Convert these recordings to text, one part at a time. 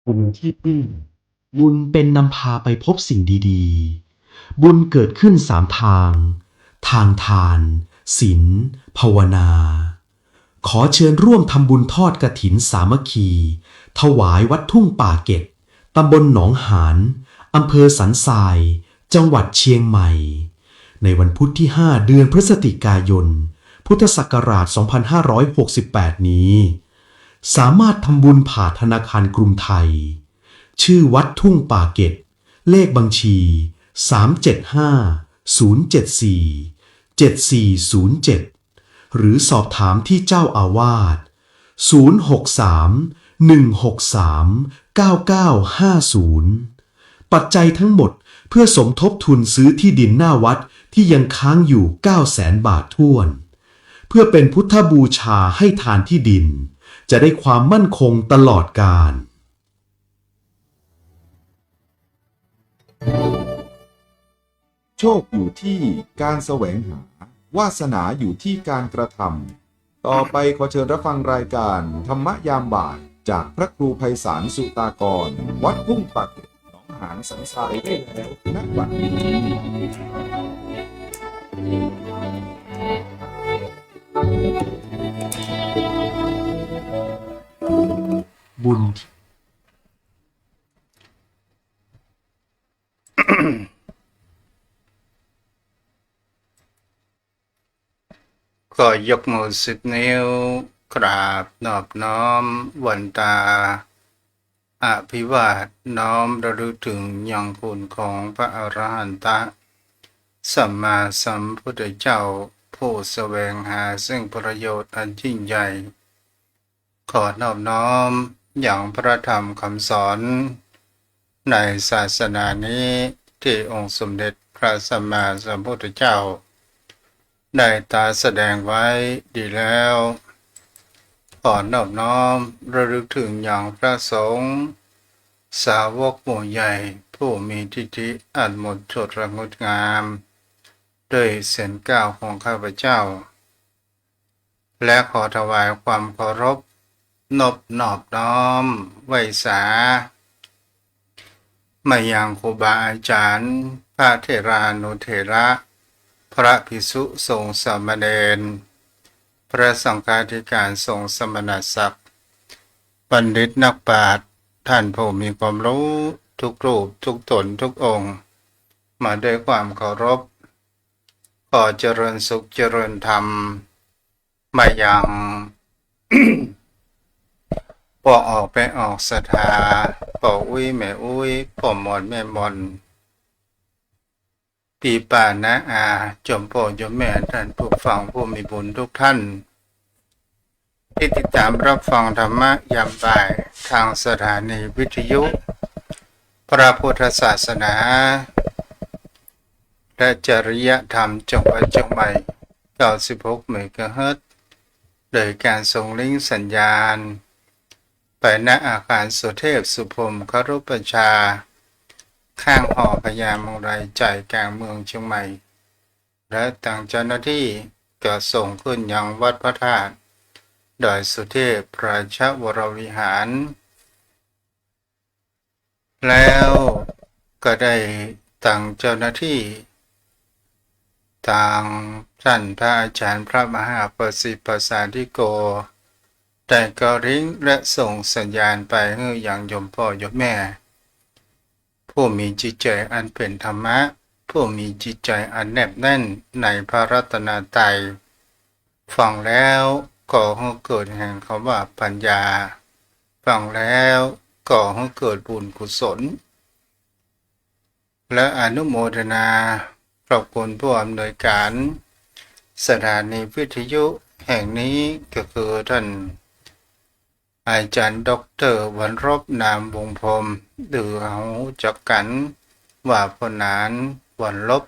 บุญที่บุญเป็นนำพาไปพบสิ่งดีๆบุญเกิดขึ้นสามทาง ทางทาน ศีล ภาวนา ขอเชิญร่วมทำบุญทอดกฐินสามัคคี ถวายวัดทุ่งป่าเก็ดตำบลหนองหานอำเภอสันทราย จังหวัดเชียงใหม่ ในวันพุธที่ 5 เดือนพฤศจิกายน พุทธศักราช 2568 นี้ สามารถทำบุญผ่านธนาคารกรุงไทย ชื่อวัดทุ่งป่าเก็ดเลขบัญชี 375-074-7407 หรือสอบถามที่เจ้าอาวาส 063-163-9950 ปัจจัยทั้งหมดเพื่อสมทบทุนซื้อที่ดินหน้าวัดที่ยังค้างอยู่ 900,000 บาทถ้วน เพื่อเป็นพุทธบูชาให้ทานที่ดินจะได้ความมั่นคงตลอดกาลโชคอยู่ที่การแสวงหาวาสนาอยู่ที่การกระทำต่อไปขอเชิญรับฟังรายการธรรมยามบ่ายจากพระครูไพศาลสุตากรวัดทุ่งป่าเก็ดหนองหานสันทรายได้แล้วณบัดนี้บุญก็ยกมือ10 นิ้วกราบนอบน้อมวันตาอภิวาทน้อมระลึกถึงยังคุณของพระอรหันตสัมมาสัมพุทธเจ้าผู้แสวงหาซึ่งประโยชน์อันยิ่งใหญ่ขอนอบน้อมอย่างพระธรรมคำสอนในศาสนานี้ที่องค์สมเด็จพระสัมมาสัมพุทธเจ้าได้ตรัสแสดงไว้ดีแล้วขอนอบน้อมระลึกถึงอย่างพระสงฆ์สาวกหมู่ใหญ่ผู้มีทิฏฐิอันหมดจดระงดงามด้วยเสียงกล่าวของข้าพเจ้าและขอถวายความเคารพนอบน้อมไหว้สามายังครูบาอาจารย์พระเถรานุเถระพระภิกษุสงฆ์สามเณรพระสังฆาธิการสงฆ์สมณศักดิ์บัณฑิตนักปราชญ์ท่านผู้มีความรู้ทุกรูปทุกตนทุกองค์มาด้วยความเคารพขอเจริญสุขเจริญธรรมมายัง พ่อออกไปออกศรัทธาพ่ออุ้ยแม่อุ้ยพ่อมอนแม่มอน ปีป่านะอาจอมพ่อจอมแม่ท่านผู้ฟังผู้มีบุญทุกท่านที่ติดตามรับฟังธรรมะยามบ่ายทางสถานีวิทยุพระพุทธศาสนาและจริยธรรมจังหวัดเชียงใหม่96 เมกะเฮิรตซ์โดยการส่งลิงก์สัญญาณไปณอาคารสุเทพสุพรหมครุประชาข้างหอพญาเมืองไรใจกลางเมืองเชียงใหม่และทางเจ้าหน้าที่ก็ส่งขึ้นยังวัดพระธาตุดอยสุเทพราชวรวิหารแล้วก็ได้ตั้งเจ้าหน้าที่ทางท่านพระอาจารย์พระมหาประสิทธิ์ประสาธิโกได้ก็ริ้งและส่งสัญญาณไปให้อย่างโยมพ่อโยมแม่ผู้มีจิตใจอันเป็นธรรมะผู้มีจิตใจอันแนบแน่นในพระรัตนตรัยฟังแล้วก็ให้เกิดแห่งคำว่าปัญญาฟังแล้วก็ให้เกิดบุญกุศลและอนุโมทนาขอบคุณผู้อำนวยการสถานีวิทยุแห่งนี้ก็คือท่านอาจารย์ดร.วรรณรบนามวงศ์พรหมหรือเขาจักกันว่าพนานวรรณรบ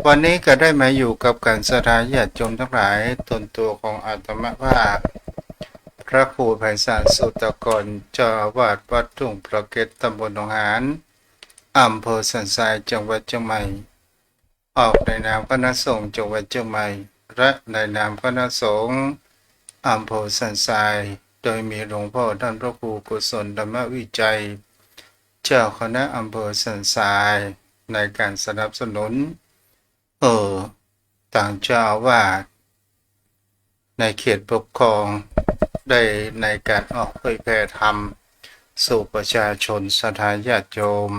วันนี้ก็ได้มาอยู่กับการสถาญาติโยมทั้งหลายตนตัวของอาตมาภาพพระครูไพศาลสุตกรเจ้าอาวาสวัดทุ่งประเกตตำบลหนองหานอำเภอสันทรายจังหวัดเชียงใหม่ออกในนามคณะสงฆ์จังหวัดเชียงใหม่และในนามคณะสงฆ์อำเภอสันทรายโดยมีหลวงพ่อท่านพระครูกุศลธรรมวิจัยเจ้าคณะอำเภอสันทรายในการสนับสนุนต่างเจ้าอาวาสในเขตปกครองได้ในการออกเผยแผ่ธรรมสู่ประชาชนศรัทธาญาติโยม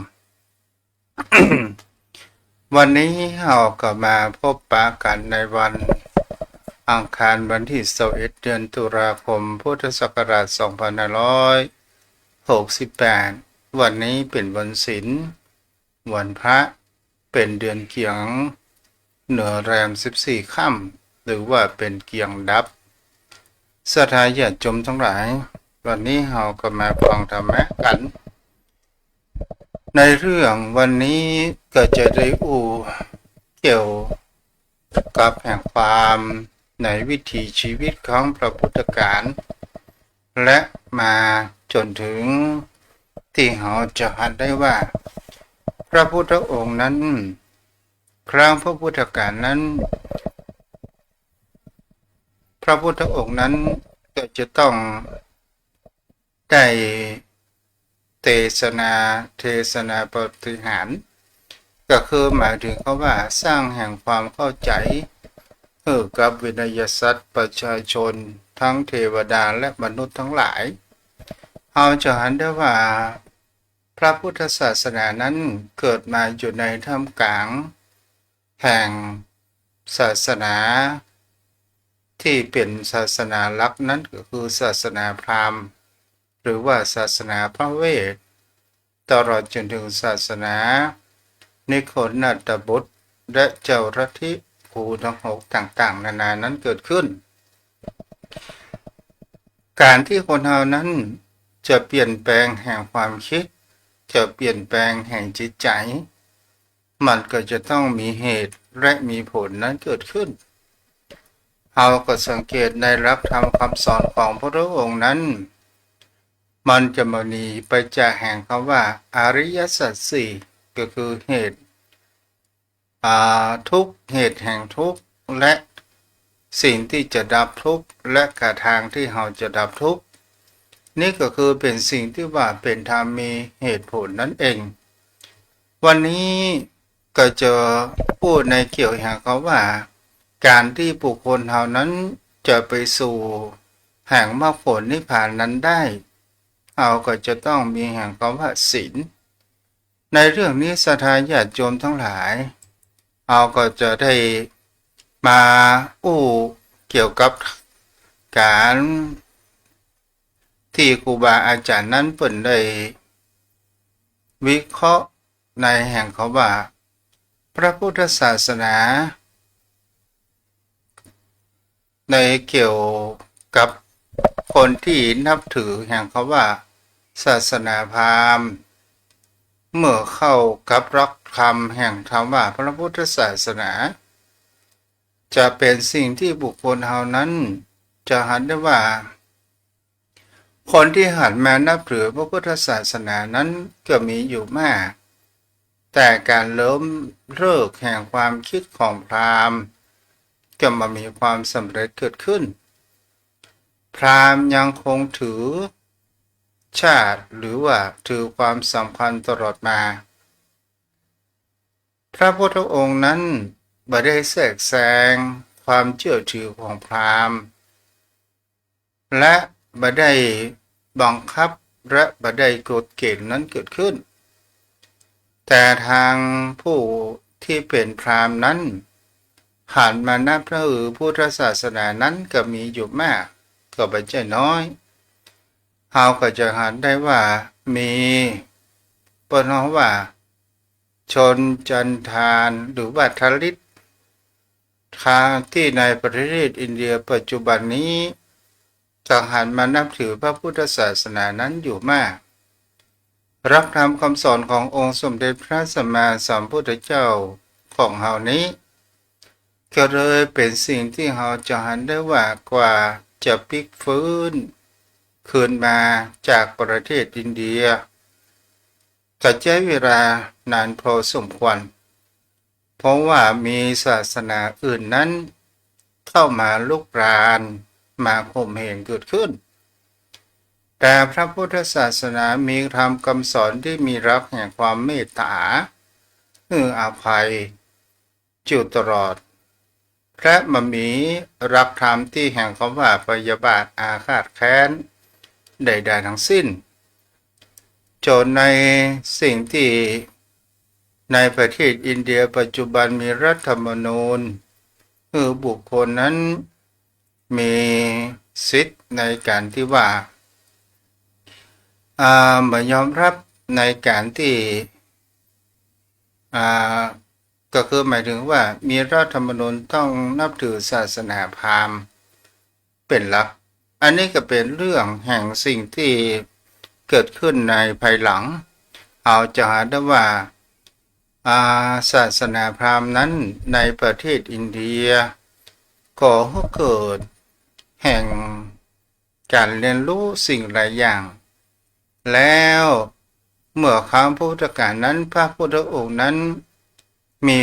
วันนี้เราก็มาพบปะกันในวันอังคารวันที่21 เดือนตุลาคมพุทธศักราช2568วันนี้เป็นวันศีลวันพระเป็นเดือนเกียงเหนือแรม14 ค่ำหรือว่าเป็นเกียงดับศรัทธาญาติโยมทั้งหลายวันนี้เราก็มาฟังธรรมะกันในเรื่องวันนี้ก็จะได้เกี่ยวกับแห่งความในวิถีชีวิตของพระพุทธการและมาจนถึงที่เราจะหัดได้ว่าพระพุทธองค์นั้นครั้งพระพุทธการนั้นพระพุทธองค์นั้นก็จะต้องได้เทศนาปฏิหารก็คือหมายถึงเขาว่าสร้างแห่งความเข้าใจกับวินัยสัตว์ประชาชนทั้งเทวดาและมนุษย์ทั้งหลายเราจะเห็นได้ว่าพระพุทธศาสนานั้นเกิดมาอยู่ในท่ามกลางแห่งศาสนาที่เป็นศาสนาหลักนั้นก็คือศาสนาพราหมณ์หรือว่าศาสนาพระเวทตลอดจนถึงศาสนานิโคนัตบุตรและเจ้าลัทธิครูทั้ง6ต่างๆนานานั้นเกิดขึ้นการที่คนเรานั้นจะเปลี่ยนแปลงแห่งความคิดจะเปลี่ยนแปลงแห่งจิตใจมันก็จะต้องมีเหตุและมีผลนั้นเกิดขึ้นเราก็สังเกตในหลักธรรมคำสอนของพระองค์นั้นมันจะมีไปจากแห่งคำว่าอริยสัจสี่ก็คือเหตุทุกข์เหตุแห่งทุกข์และสิ่งที่จะดับทุกข์และกระทางที่เราจะดับทุกข์นี่ก็คือเป็นสิ่งที่ว่าเป็นธรรมมีเหตุผลนั่นเองวันนี้ก็จะพูดในเกี่ยวกับเขาว่าการที่บุคคลเหล่านั้นจะไปสู่แห่งมรรคผลนิพพานนั้นได้เราก็จะต้องมีแห่งคำว่าศีลในเรื่องนี้ศรัทธาญาติโยมทั้งหลายเราก็จะได้มาเกี่ยวกับการที่ครูบาอาจารย์นั้นเปิ่นได้วิเคราะห์ในแห่งเขาว่า พระพุทธศาสนาในเกี่ยวกับคนที่นับถือแห่งคำว่าศาสนาพราหมณ์เมื่อเข้ากับรักคำแห่งธรรมว่าพระพุทธศาสนาจะเป็นสิ่งที่บุคคลเหล่านั้นจะหันได้ว่าคนที่หันมานับถือพระพุทธศาสนานั้นก็มีอยู่มากแต่การล้มเลิกแห่งความคิดของพราหมณ์ก็มามีความสำเร็จเกิดขึ้นพราหมณ์ยังคงถือชาติหรือว่าถือความสำคัญตลอดมาพระพุทธองค์นั้นบ่ได้แทรกแซงความเชื่อถือของพราหมณ์และบ่ได้บังคับและบ่ได้กฎเกณฑ์นั้นเกิดขึ้นแต่ทางผู้ที่เป็นพราหมณ์นั้นหันมานับถือพุทธศาสนานั้นก็มีอยู่มากก็ไม่ใช่น้อยเราก็จะหันได้ว่ามีปนว่าชนจันทานหรือว่าทลิตทางที่ในประเทศอินเดียปัจจุบันนี้จะหันมานับถือพระพุทธศาสนานั้นอยู่มากรับธรรมคำสอนขององค์สมเด็จพระสัมมาสัมพุทธเจ้าของเฮานี้ก็เลยเป็นสิ่งที่เราจะหันได้ว่ากว่าจะพลิกฟื้นคืนมาจากประเทศอินเดียก็ใช้เวลานานพอสมควรเพราะว่ามีศาสนาอื่นนั้นเข้ามาลุกรานมาข่มเหงเกิดขึ้นแต่พระพุทธศาสนามีธรรมคำสอนที่มีรักแห่งความเมตตาอภัยอยู่ตลอดและมันมีรักธรรมที่แห่งคำว่าพยาบาทอาฆาตแค้นใดๆทั้งสิ้นจนในสิ่งที่ในประเทศอินเดียปัจจุบันมีรัฐธรรมนูญบุคคลนั้นมีสิทธิ์ในการที่ว่าไม่ยอมรับในการที่ก็คือหมายถึงว่ามีรัฐธรรมนูญต้องนับถือศาสนาพราหมณ์เป็นหลักอันนี้ก็เป็นเรื่องแห่งสิ่งที่เกิดขึ้นในภายหลังเอาจะหาได้ว่าศาสนาพราหมณ์นั้นในประเทศอินเดียก่อให้เกิดแห่งการเรียนรู้สิ่งหลายอย่างแล้วเมื่อครั้งพุทธกาลนั้นพระพุทธองค์นั้นมี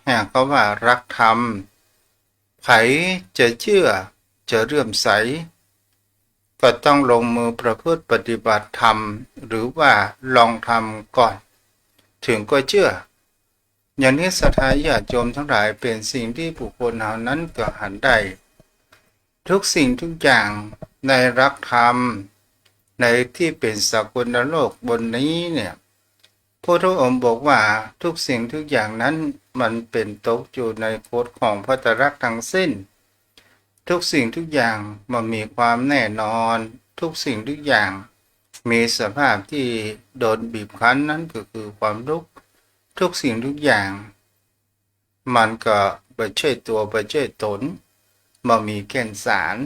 แห่งคำว่ารักธรรมใครจะเชื่อจะเลื่อมใสก็ต้องลงมือประพฤติปฏิบัติธรรมหรือว่าลองทำก่อนถึงก็เชื่ออย่างนี้ศรัทธาญาติโยมทั้งหลายเป็นสิ่งที่บุคคลเหล่านั้นก็หันได้ทุกสิ่งทุกอย่างในรักธรรมในที่เป็นสากลโลกบนนี้เนี่ยพระพุทธองค์บอกว่าทุกสิ่งทุกอย่างนั้นมันเป็นตกอยู่ในกฎของพระไตรลักษณ์ทั้งสิ้นทุกสิ่งทุกอย่างมันมีความแน่นอนทุกสิ่งทุกอย่างมีสภาพที่โดนบีบคั้นนั้นก็คือความทุกข์ทุกสิ่งทุกอย่างมันก็ไม่ใช่ตัวไม่ใช่ตนมันมีแก่นสาร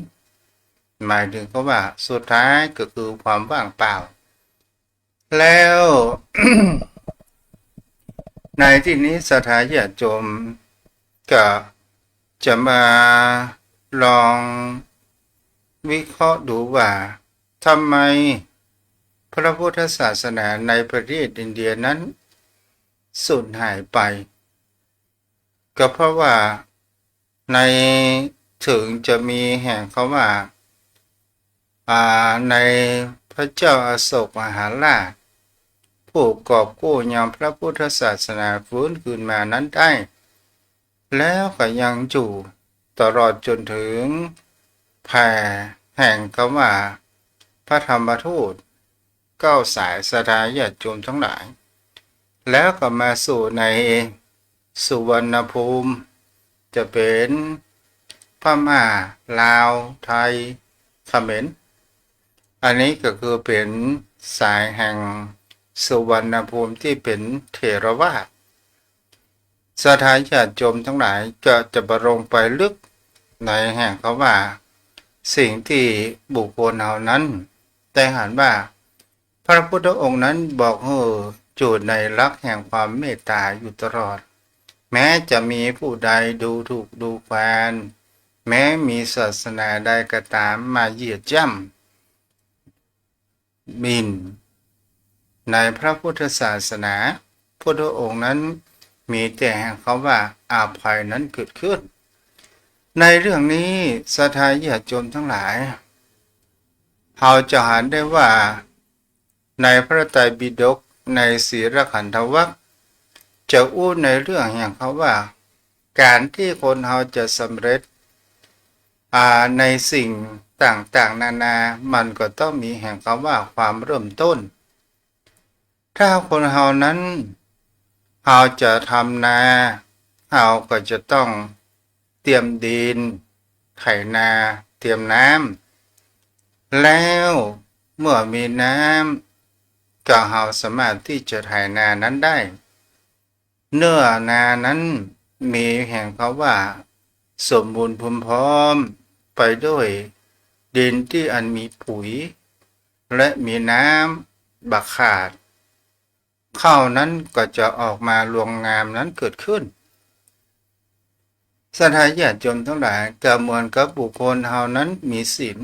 หมายถึงก็ว่าสุดท้ายก็คือความว่างเปล่าแล้ว ในที่นี้ศรัทธาญาติโยมก็จะมาลองวิเคราะห์ดูว่าทำไมพระพุทธศาสนาในประเทศอินเดียนั้นสูญหายไปก็เพราะว่าในถึงจะมีแห่งเขาว่าในพระเจ้าอโศกมหาราชผู้กอบกู้ยังพระพุทธศาสนาฟื้นคืนมานั้นได้แล้วก็ยังอยู่ตลอดจนถึงแผ่แห่งคำว่าพระธรรมทูต9 สายศรัทธาญาติโยมทั้งหลายแล้วก็มาสู่ในสุวรรณภูมิจะเป็นพม่าลาวไทยเขมรอันนี้ก็คือเป็นสายแห่งสุวรรณภูมิที่เป็นเถรวาท ศรัทธาญาติโยมทั้งหลายก็จะบลงไปลึกในแห่งเขาว่าสิ่งที่บุคคลเหล่านั้นแต่หันว่าพระพุทธองค์นั้นบอกจูดในรักแห่งความเมตตาอยู่ตลอดแม้จะมีผู้ใดดูถูกดูแคลนแม้มีศาสนาใดก็ตามมาเหยียดย่ำหมินในพระพุทธศาสนาพุทธองค์นั้นมีแต่แห่งเขาว่าอาภัยนั้นเกิดขึ้นในเรื่องนี้ศรัทธาญาติโยมทั้งหลายเราจะเห็นได้ว่าในพระไตรปิฎกในศีลขันธวรรคจะอู้ในเรื่องแห่งเขาว่าการที่คนเราจะสำเร็จในสิ่งต่างๆนานามันก็ต้องมีแห่งเขาว่าความเริ่มต้นถ้าคนเรานั้นเราจะทำนาเราก็จะต้องเตรียมดินไถนาเตรียมน้ำแล้วเมื่อมีน้ำก็เราสามารถที่จะไถนานั้นได้เนื้อนานั้นมีแห่งเขาว่าสมบูรณ์พร้อมไปด้วยดินที่อันมีปุ๋ยและมีน้ำบักขาดข้าวนั้นก็จะออกมารวงงามนั้นเกิดขึ้นศรัทธาญาติโยมทั้งหลายก็เหมือนกับบุคคลเฮานั้นมีศีล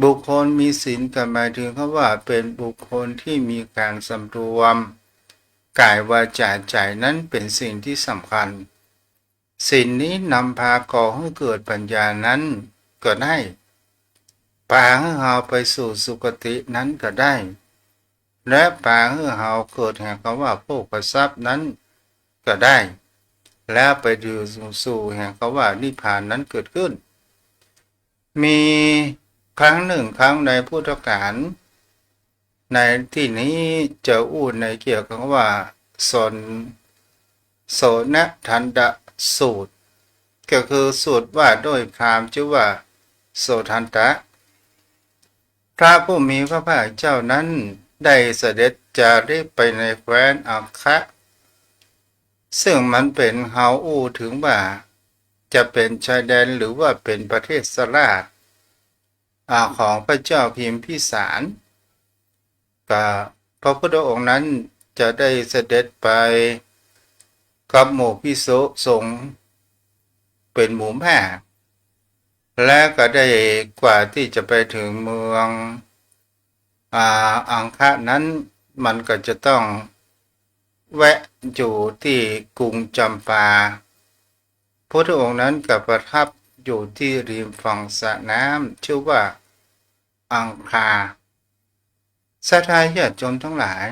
บุคคลมีศีลก็หมายถึงเขาว่าเป็นบุคคลที่มีการสำรวมกายวาจาใจนั้นเป็นสิ่งที่สำคัญศีลนี้นำพาก่อให้เกิดปัญญานั้นก็ได้พาให้เฮาไปสู่สุคตินั้นก็ได้และพาให้เฮาเกิดแห่งคำว่าโภคทรัพย์นั้นก็ได้แล้วไปดูสู่แห่งคำว่านิพพานนั้นเกิดขึ้นมีครั้งหนึ่งครั้งในพุทธกาลในที่นี้จะอู้ในเกี่ยวกับว่าโสนทันดะสูตรก็คือสูตรว่าโดยพราหมณ์ชื่อว่าโสทันตะพระผู้มีพระภาคเจ้านั้นได้เสด็จจาริกไปในแคว้นอังคะซึ่งมันเป็นเฮาอู้ถึงว่าจะเป็นชายแดนหรือว่าเป็นประเทศสราชของพระเจ้าพิมพิสารก็พระพุทธองค์นั้นจะได้เสด็จไปกับหมู่ภิกษุสงฆ์เป็นหมู่แม่และก็ได้กว่าที่จะไปถึงเมืองอังคะนั้นมันก็จะต้องแวะอยู่ที่กรุงจำปาพระองค์นั้นก็ประทับอยู่ที่ริมฝั่งสระน้ำชื่อว่าอังคาศรัทธาญาติโยมทั้งหลาย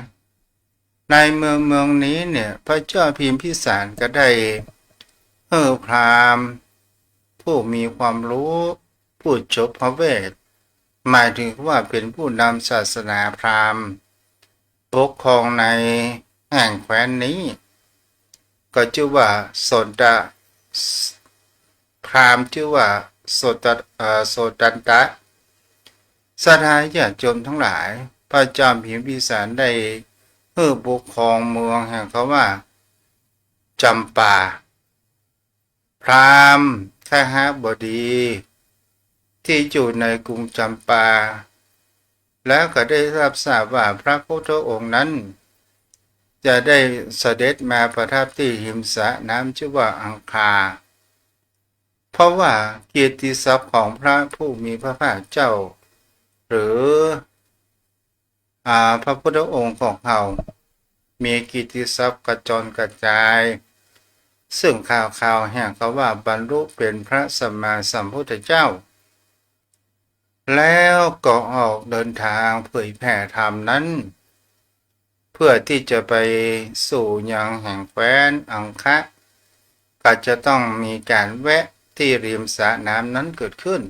ในเมืองนี้เนี่ยพระเจ้าพิมพิสารก็ได้พราหมณ์ผู้มีความรู้ผู้จบพระเวทหมายถึงว่าเป็นผู้นำศาสนาพราหมณ์ปกครองในแห่งแคว้นนี้ก็ชื่อว่าโสตพราหมณ์ชื่อว่าโสตันตะศรัทธาญาติโยมทั้งหลายพระเจ้าพิมพิสารได้ปกครองเมืองแห่งเขาว่าจำปาพราหมณ์ขหบดีที่อยู่ในกรุงจำปาแล้วก็ได้รับทราบว่าพระพุทธองค์นั้นจะได้เสด็จมาประทับที่หิมสระน้ำชื่อว่าอังคาเพราะว่าเกียรติศัพท์ของพระผู้มีพระภาคเจ้าหรือพระพุทธองค์ของเรามีกิตติศัพท์กระจรกระจายซึ่งข่าวแห่งเขาว่าบรรลุเป็นพระสัมมาสัมพุทธเจ้าแล้วก็ออกเดินทางเผยแผ่ธรรมนั้นเพื่อที่จะไปสู่ยังแห่งแคว้นอังคะก็จะต้องมีการแวะที่ริมสระน้ำนั้นเกิดขึ้น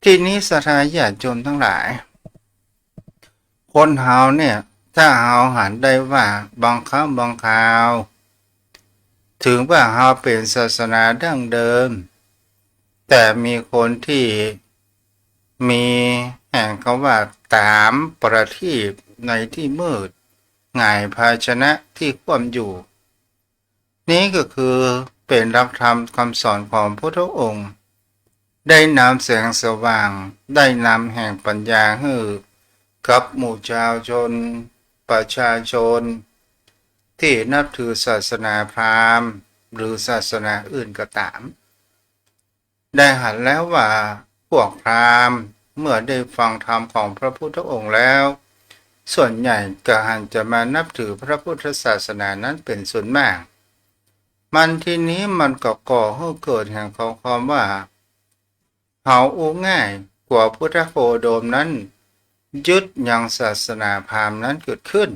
ที่นี้ศรัทธาญาติโยมทั้งหลายคนเฮาเนี่ยถ้าเฮาหันได้ว่าบางครั้งบางคราวถึงว่าเฮาเป็นศาสนาดั้งเดิมแต่มีคนที่มีแห่งคำว่าตามประทีปในที่มืดง่ายภาชนะที่คว่ำอยู่ นี้ก็คือเป็นหลักธรรมคำสอนของพระพุทธองค์ได้นำแสงสว่างได้นำแห่งปัญญาให้กับหมู่ชาวชนประชาชนที่นับถือศาสนาพราหมณ์หรือศาสนาอื่นก็ตามได้หันแล้วว่าพวกพราหมณ์เมื่อได้ฟังธรรมของพระพุทธองค์แล้วส่วนใหญ่ก็หันจะมานับถือพระพุทธศาสนานั้นเป็นส่วนมากมันทีนี้มันก็ก่อให้เกิดแห่งความว่าเขาอู้ง่ายกว่าพุทธโคดมนั้นยึดยังศาสนาพราหมณ์นั้นเกิดขึ้น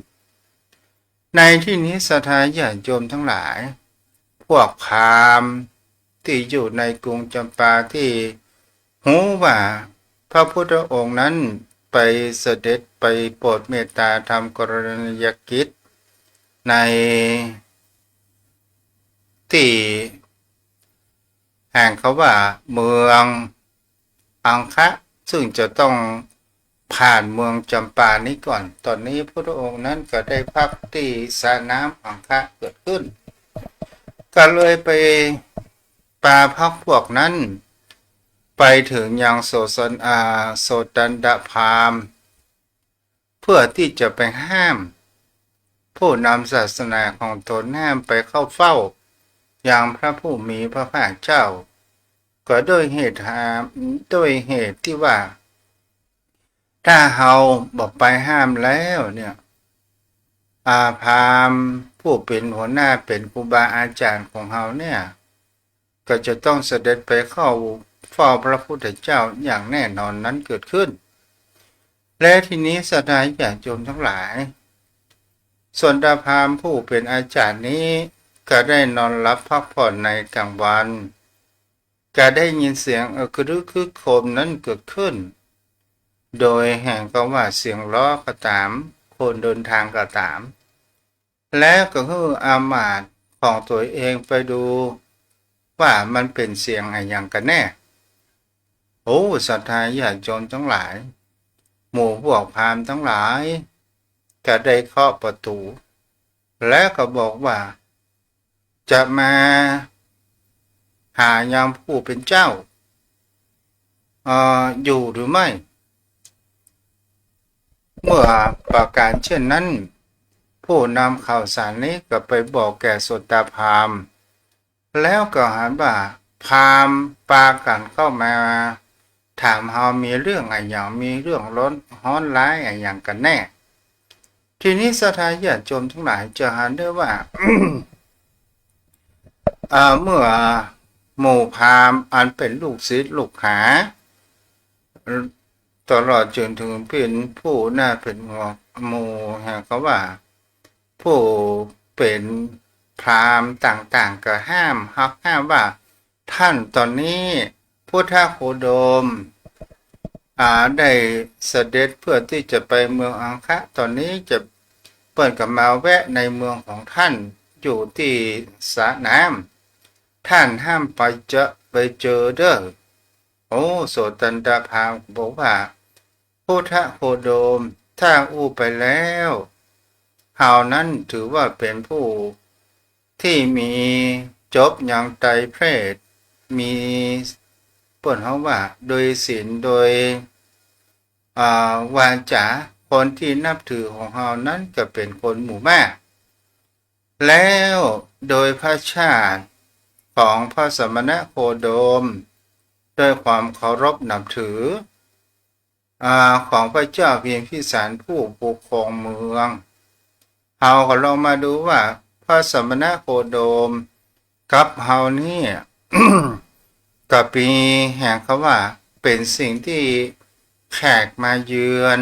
ในที่นี้ศรัทธาญาติโยมทั้งหลายพวกพราหมณ์ที่อยู่ในกรุงจำปาที่หูว่าพระพุทธองค์นั้นไปเสด็จไปโปรดเมตตาทำกรณียกิจในที่แห่งเขาว่าเมืองอังคะซึ่งจะต้องผ่านเมืองจำปานี้ก่อนตอนนี้พระองค์นั้นก็ได้พักที่สระน้ำอังคะเกิดขึ้นก็เลยไปปาพักพวกนั้นไปถึงยังโสตันดพราหมณ์เพื่อที่จะไปห้ามผู้นำศาสนาของตนห้ามไปเข้าเฝ้าอย่างพระผู้มีพระภาคเจ้าก็ด้วยเหตุที่ว่าถ้าเราบอกไปห้ามแล้วเนี่ยพราหมณ์ผู้เป็นหัวหน้าเป็นครูบาอาจารย์ของเราเนี่ยก็จะต้องเสด็จไปเข้าเฝ้าพระพุทธเจ้าอย่างแน่นอนนั้นเกิดขึ้นและทีนี้ศรัทธาญาติโยมทั้งหลายส่วนพราหมณ์ผู้เป็นอาจารย์นี้ก็ได้นอนหลับพักผ่อนในกลางวันก็ได้ยินเสียงกระดึกคึกโครมนั้นเกิดขึ้นโดยแห่งก็ว่าเสียงล้อก็ตามคนเดินทางก็ตามและก็คืออามาตย์ของตัวเองไปดูว่ามันเป็นเสียงอะไรอย่างกันแน่โอ้ศรัทธาญาติโยมทั้งหลายหมู่พวกพราหมณ์ทั้งหลายก็ได้เคาะประตูและก็บอกว่าจะมาหายังผู้เป็นเจ้าอยู่หรือไม่เมื่อประกาศเช่นนั้นผู้นำข่าวสารนี้ก็ไปบอกแก่โสตพราหมณ์แล้วก็หาว่าพราหมณ์ปากันเข้ามาถามเฮามีเรื่องอะไรอย่างมีเรื่องร้อนร้ายอะไรอย่างกันแน่ทีนี้ศรัทธาญาติโยมทั้งหลายจะหันได้ว่า เมื่อหมู่พราหมณ์อันเป็นลูกศิษย์ลูกหาตลอดจนถึงเป็นผู้น่าเป็นหมู่แห่งเขาว่าผู้เป็นพราหมณ์ต่างๆก็ห้ามว่าท่านตอนนี้พุทธโคดมได้เสด็จเพื่อที่จะไปเมืองอังคะตอนนี้จะเปิดกับมาแวะในเมืองของท่านอยู่ที่สระน้ำท่านห้ามไปเจอเด้อโอ้โสตันตพราหมณ์บอกว่าพุทธโคดมถ้าอู้ไปแล้วเฮานั้นถือว่าเป็นผู้ที่มีจบยังไตรเพศมีเปิ่นเขาว่าโดยศีลโดยวาจาคนที่นับถือของเฮานั้นก็เป็นคนหมู่มากแล้วโดยพระชาติของพระสมณโคดมด้วยความเคารพนับถือของพระเจ้าเพียงพิสารผู้ปกครองเมืองเฮาก็ลองมาดูว่าพระสมณโคดมกับเฮานี่ กับปีแห่งเขาว่าเป็นสิ่งที่แขกมาเยือน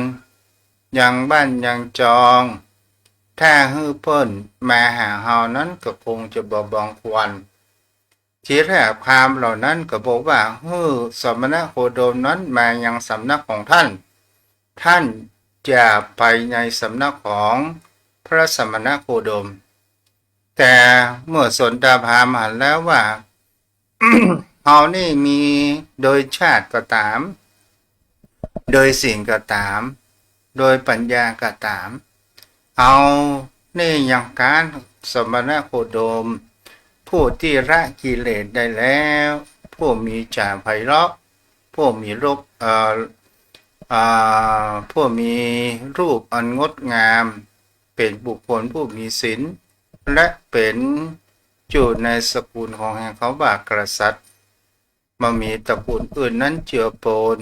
ยังบ้านยังจองถ้าฮือเปิ้นมาหาเฮานั้นก็คงจะบ่บังควรทีแรกพราหมณ์เหล่านั้นก็บอกว่าฮือสมณโคดมนั้นมายังสำนักของท่านจะไปในสำนักของพระสมณโคดมแต่เมื่อสนตพราหมณ์หันแล้วว่า เฮานี่มีโดยชาติก็ตามโดยสิ่งก็ตามโดยปัญญาก็ตามเอานี่อย่างการสมณโคดม ผู้ที่ละกิเลสได้แล้ว ผู้มีจ่าไพเราะผู้มีรูปผู้มีรูปอันงดงาม เป็นบุคคลผู้มีศีลและเป็นอยู่ในสกุลของแห่งเขาบากษัตริย์มามีตระกูลอื่นนั้นเจือปน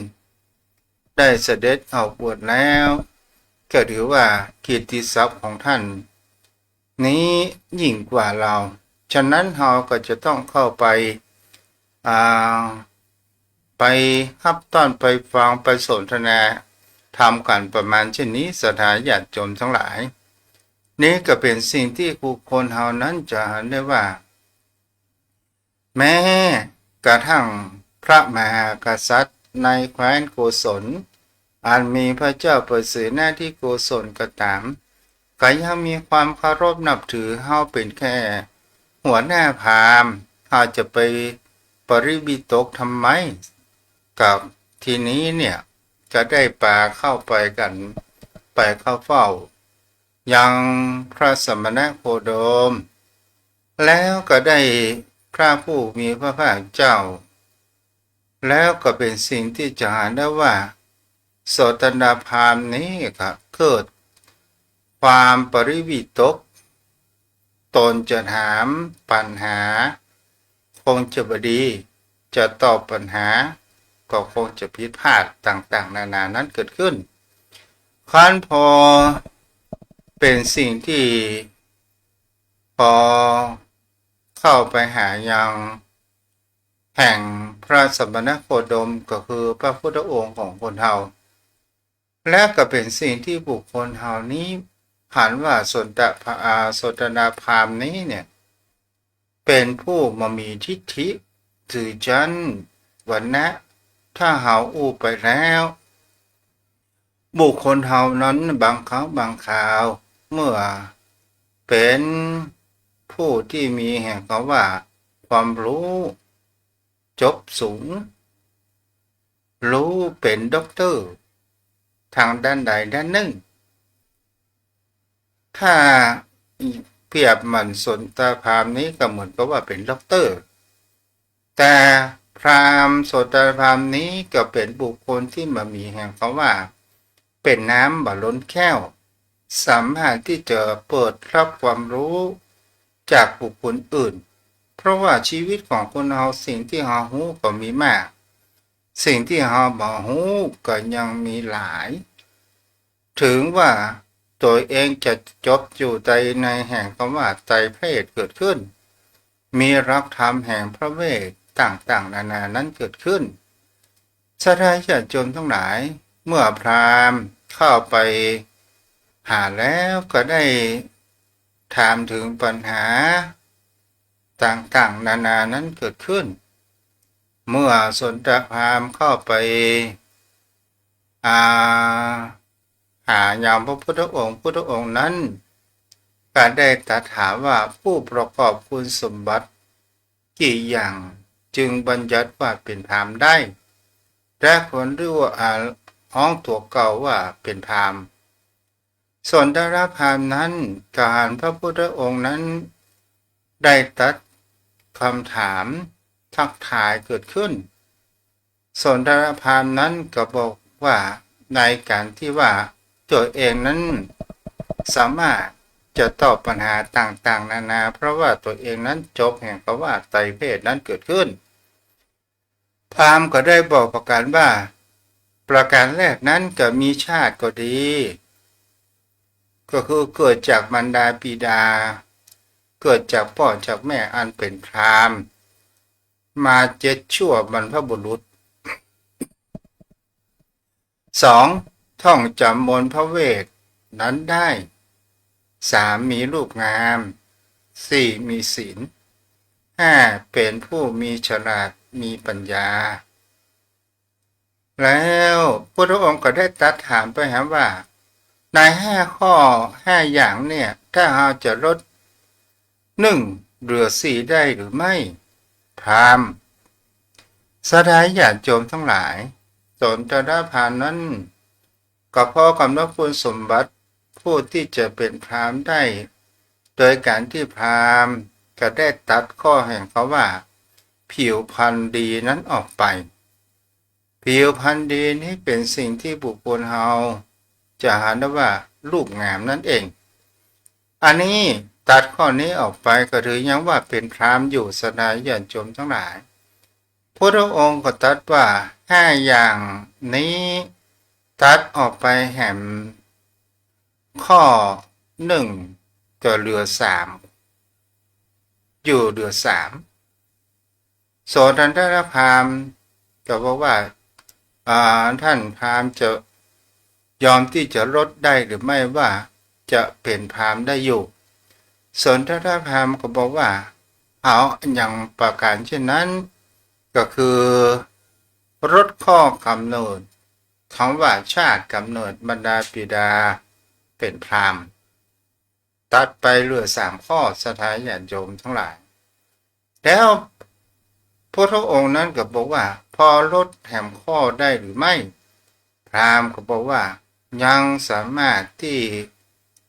ได้เสด็จออกบวชแล้วก็ถือว่าเกียรติศัพท์ของท่านนี้ยิ่งกว่าเราฉะนั้นเราก็จะต้องเข้าไปไปฮับต้อนไปฟังไปสนทนาทำกันประมาณเช่นนี้สถานญาติโยมทั้งหลายนี่ก็เป็นสิ่งที่บุคคลเฮานั้นจะเห็นได้ว่าแม้กระทั่งพระมหากษัตริย์ในแคว้นโกศลอันมีพระเจ้าประเสริฐหน้าที่โกศลก็ตามก็ยังมีความเคารพนับถือเฮาเป็นแค่หัวหน้าพราหมณ์เฮาจะไปปริบิตกทำไมกับทีนี้เนี่ยจะได้ป่าเข้าไปกันไปเข้าเฝ้ายังพระสมณโคดมแล้วก็ได้พระผู้มีพระภาคเจ้าแล้วก็เป็นสิ่งที่จะหาได้ว่าโสตนาพราหมณ์นี้ก็เกิดความปริวิตกตนจะถามปัญหาคงจะบดีจะตอบปัญหาก็คงจะผิดพลาดต่างๆนานานั้นเกิดขึ้นคันพอเป็นสิ่งที่พอเข้าไปหายังแห่งพระสมณโคดมก็คือพระพุทธองค์ของคนเฮาและก็เป็นสิ่งที่บุคคลเฮานี้ผ่านว่าสนนาพราหมณ์นี้เนี่ยเป็นผู้มามีทิฏฐิถือจันวันนะถ้าเฮาอู้ไปแล้วบุคคลเฮานั้นบางครั้งบางคราวเมื่อเป็นผู้ที่มีแห่งเขาว่าความรู้จบสูงรู้เป็นด็อกเตอร์ทางด้านใดด้านหนึ่งถ้าเปรียบมันสนตาพราหมณ์นี้ก็เหมือนกับว่าเป็นด็อกเตอร์แต่พราหมณ์โสตพราหมณ์นี้ก็เป็นบุคคลที่มามีแห่งเขาว่าเป็นน้ำบ่ล้นแก้วสามารถที่จะเปิดรับความรู้จากบุคคลอื่นเพราะว่าชีวิตของคนเราสิ่งที่เราหูก็มีมากสิ่งที่เราบ่หูก็ยังมีหลายถึงว่าตัวเองจะจบอยู่ในแห่งคำว่าไตรเพศเกิดขึ้นมีรักธรรมแห่งพระเวทต่างๆนานานั้นเกิดขึ้นสถานญาติโยมทั้งหลายเมื่อพราหมณ์เข้าไปหาแล้วก็ได้ถามถึงปัญหาต่างๆนานานั้นเกิดขึ้นเมื่อสนทพราหมณ์เข้าไปหาอย่างพระพุทธองค์นั้นก็ได้ตรัสถามว่าผู้ประกอบคุณสมบัติกี่อย่างจึงบัญญัติว่าเป็นพราหมณ์ได้และคนเรียกว่าห้องตัวเก่าว่าเป็นพราหมณ์ส่วนดาราพราหมณ์นั้นการพระพุทธองค์นั้นได้ตรัสคำถามทักทายเกิดขึ้นส่วนดาราพราหมณ์นั้นก็บอกว่าในการที่ว่าตัวเองนั้นสามารถจะตอบปัญหาต่างๆนานาเพราะว่าตัวเองนั้นจบแห่งคำว่าไตรเพศนั้นเกิดขึ้นพราหมณ์ก็ได้บอกประการว่าประการแรกนั้นก็มีชาติก็ดีก็คือเกิดจากมารดาบิดาเกิดจากพ่อจากแม่อันเป็นพราหมณ์มา7ชั่วบรรพบุรุษ 2. ท่องจำมนต์พระเวทนั้นได้ 3. มีรูปงาม 4. มีศีล 5. เป็นผู้มีฉลาดมีปัญญาแล้วพระองค์ก็ได้ตรัสถามไปหาว่าใน5ข้อ5อย่างเนี่ยถ้าเราจะลด1เหลือ4ได้หรือไม่พราหมณ์สถานญาติโยมทั้งหลายสนทนาพราหมณ์นั้นก็พอกำหนดคุณสมบัติผู้ที่จะเป็นพราหมณ์ได้โดยการที่พราหมณ์ ก็ได้ตัดข้อแห่งเขาว่า ผิวพรรณดีนั้นออกไป ผิวพรรณดีนี้เป็นสิ่งที่บุคคลเฮาจะหาได้ว่ารูปงามนั่นเอง อันนี้ตัดข้อนี้ออกไปก็ถือยังว่าเป็นพราหมณ์อยู่สนายญาติโยมทั้งหลายพระองค์ก็ตัดว่า5อย่างนี้ตัดออกไปแห่มข้อ1ก็เหลือ3อยู่เหลือ3โสทันตพราหมณ์ก็บอกว่าท่านพราหมณ์จะยอมที่จะลดได้หรือไม่ว่าจะเป็นพราหมณ์ได้อยู่โสทันตพราหมณ์ก็บอกว่าเอาอย่างประการเช่นนั้นก็คือลดข้อกำเนิดคำว่าชาติกำเนิดบรรดาบิดาเป็นพราหมณ์ตัดไปเหลือ3ข้อสถานญาติโยมทั้งหลายแล้วพระองค์นั้นก็บอกว่าพอลดแห่มข้อได้หรือไม่พราหมณ์ก็บอกว่ายังสามารถที่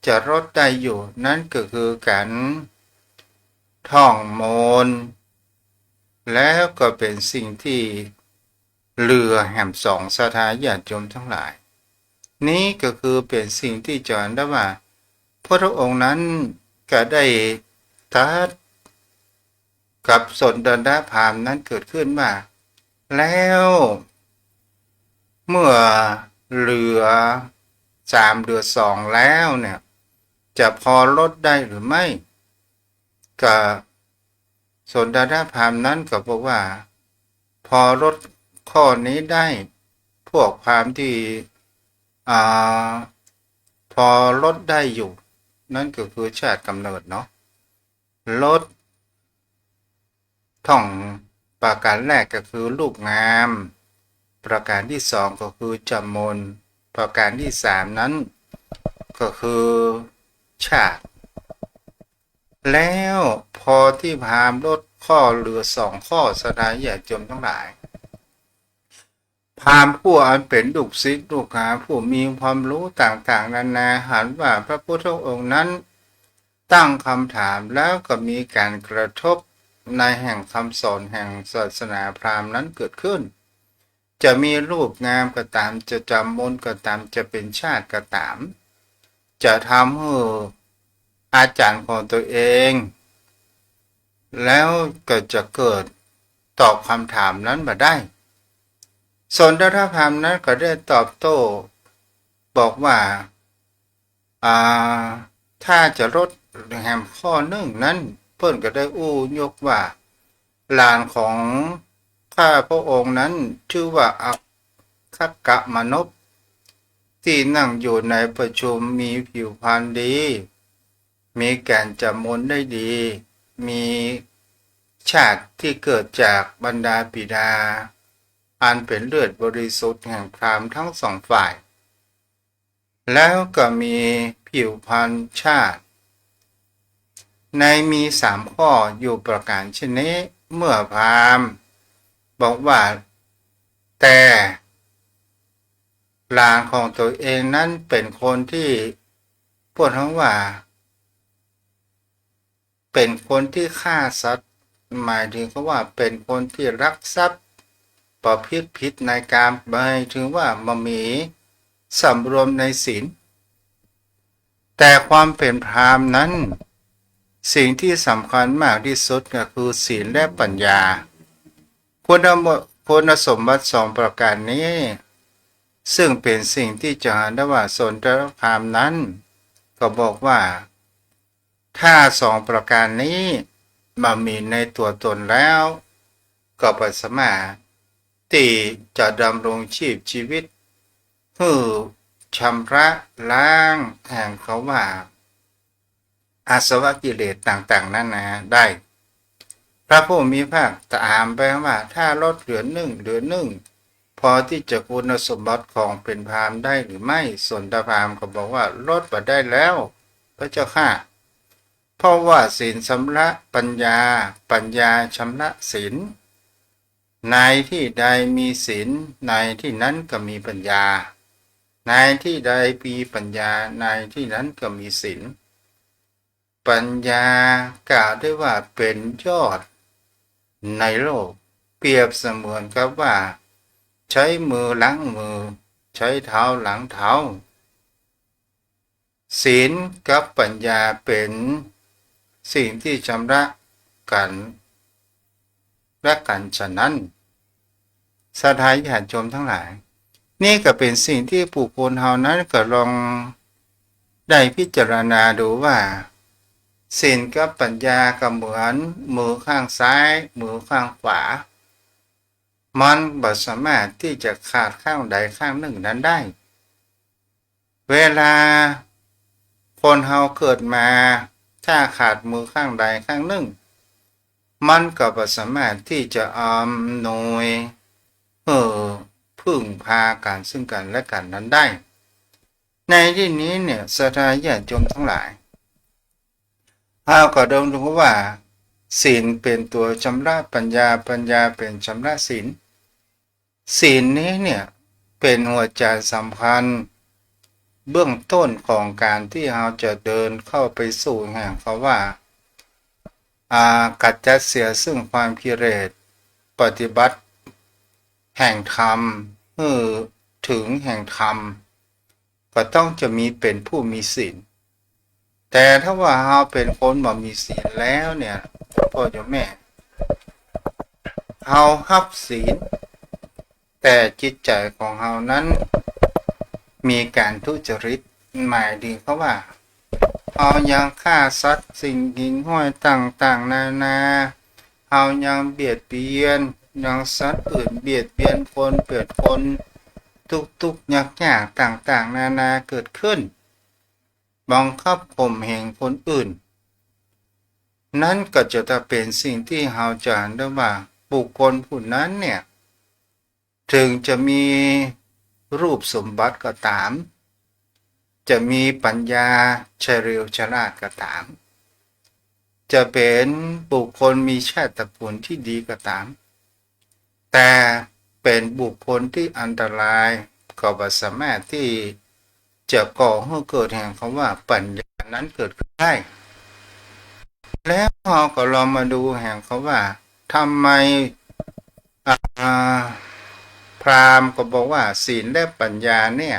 จะลดได้อยู่นั่นก็คือการท่องมนต์แล้วก็เป็นสิ่งที่เหลือแห่ม2สถานญาติโยมทั้งหลายนี้ก็คือเป็นสิ่งที่จรได้ว่าพระองค์นั้นก็ได้ตัดกับสนทนาพราหมณ์นั้นเกิดขึ้นมาแล้วเมื่อเหลือ3เหลือ2แล้วเนี่ยจะพอลดได้หรือไม่ก็สนทนาพราหมณ์นั้นก็บอกว่าพอลดข้อนี้ได้พวกพราหมณ์ที่พอลดได้อยู่นั่นก็คือชาติกำเนิดเนาะลดท่องประการแรกก็คือรูปงามประการที่2ก็คือจำมนประการที่3นั้นก็คือชาติแล้วพอที่พราหมณ์ลดข้อเหลือ2ข้อสถานญาติโยมทั้งหลายพราหมณ์ผู้อันเป็นลูกศิษย์ลูกหาผู้มีความรู้ต่างๆนานาหันว่าพระพุทธองค์นั้นตั้งคำถามแล้วก็มีการกระทบในแห่งคำสอนแห่งศาสนาพราหมณ์นั้นเกิดขึ้นจะมีรูปงามก็ตามจะจำมนก็ตามจะเป็นชาติก็ตามจะทำให้อาจารย์ของตัวเองแล้วก็จะเกิดตอบคำถามนั้นมาได้สนทนาพราหมณ์นั้นก็ได้ตอบโต้บอกว่าถ้าจะลดแห่มข้อ1นั้นเพิ่นก็ได้ยกว่าหลานของข้าพระองค์นั้นชื่อว่าอัคคกมนพที่นั่งอยู่ในประชุมมีผิวพรรณดีมีการจำมนได้ดีมีชาติที่เกิดจากบรรดาบิดาอันเป็นเลือดบริสุทธิ์แห่งพราหมณ์ทั้งสองฝ่ายแล้วก็มีผิวพรรณชาติในมี3ข้ออยู่ประการเช่นนี้เมื่อพราหมณ์บอกว่าแต่หลานของตัวเองนั้นเป็นคนที่พูดทั้งว่าเป็นคนที่ฆ่าสัตว์หมายถึงว่าเป็นคนที่รักทรัพย์ประพฤติผิดในกามหมายถึงว่ามีสำรวมในศีลแต่ความเป็นพราหมณ์นั้นสิ่งที่สำคัญมากที่สุดก็คือศีลและปัญญาคุณสมบัติ2ประการนี้ซึ่งเป็นสิ่งที่จะหาได้ว่าสนทนาพราหมณ์นั้นก็บอกว่าถ้า2ประการนี้มามีในตัวตนแล้วก็ไม่สามารถที่จะดำรงชีวิตเพื่อชำระล้างแห่งเขาว่าอาสวะกิเลสต่างๆนั่นนะได้พระผู้มีพระตรัสถามไปว่าถ้าลดเหลือ1พอที่จะคุณสมบัติของเป็นพราหมณ์ได้หรือไม่สนทพราหมณ์ก็บอกว่าลดไปได้แล้วพระเจ้าข้าเพราะว่าศีลชำระปัญญาชำระศีลในที่ใดมีศีลในที่นั้นก็มีปัญญาในที่ใดมีปัญญาในที่นั้นก็มีศีล ปัญญากล่าวได้ว่าเป็นยอดในโลกเปรียบเสมือนกับว่าใช้มือล้างมือใช้เท้าล้างเท้าศีลกับปัญญาเป็นสิ่งที่ชำระกันและกันฉะนั้นสาธาญาติโยมทั้งหลายนี่ก็เป็นสิ่งที่ผู้คนเฮานั้นก็ลองได้พิจารณาดูว่าศีลกับปัญญาก็เหมือนมือข้างซ้ายมือข้างขวามันบ่สามารถที่จะขาดข้างใดข้างหนึ่งนั้นได้เวลาคนเฮาเกิดมาถ้าขาดมือข้างใดข้างหนึ่งมันก็บ่สามารถที่จะอำนวยพึ่งพากันซึ่งกันและกันนั้นได้ในที่นี้เนี่ยศรัทธาญาติโยมทั้งหลายเราก็ต้องรู้ว่าศีลเป็นตัวชำระปัญญาปัญญาเป็นชำระศีลศีลนี้เนี่ยเป็นหัวใจสำคัญเบื้องต้นของการที่เราจะเดินเข้าไปสู่แห่งเขาว่ากัดจัดเสียซึ่งความกิเลสปฏิบัติแห่งธรรมถึงแห่งธรรมก็ต้องจะมีเป็นผู้มีศีลแต่ถ้าว่าเราเป็นคนบ่มีศีลแล้วเนี่ยพ่อโยมแม่เรารับศีลแต่จิตใจของเรานั้นมีการทุจริตหมายถึงเขาว่าเอายังฆ่าสัตว์สิ่งหิ่งห้อยต่างๆนานาเอายังเบียดเบียนยังสัตว์อื่นเบียดเบียนคนเปิดคนทุกๆยากๆต่างๆนานาเกิดขึ้นบังคับข่มเหงคนอื่นนั่นก็จะเป็นสิ่งที่เราจะเห็นได้ว่าบุคคลผู้นั้นเนี่ยถึงจะมีรูปสมบัติก็ตามจะมีปัญญาเฉลียวฉลาดก็ตามจะเป็นบุคคลมีชาติตระกูลที่ดีก็ตามแต่เป็นบุคคลที่อันตรายก็บ่สามารถที่จะก่อให้เกิดแห่งคำว่าปัญญานั้นเกิดขึ้นได้แล้วเราก็ลองมาดูแห่งคำว่าทำไมพราหมณ์ก็บอกว่าศีลและปัญญาเนี่ย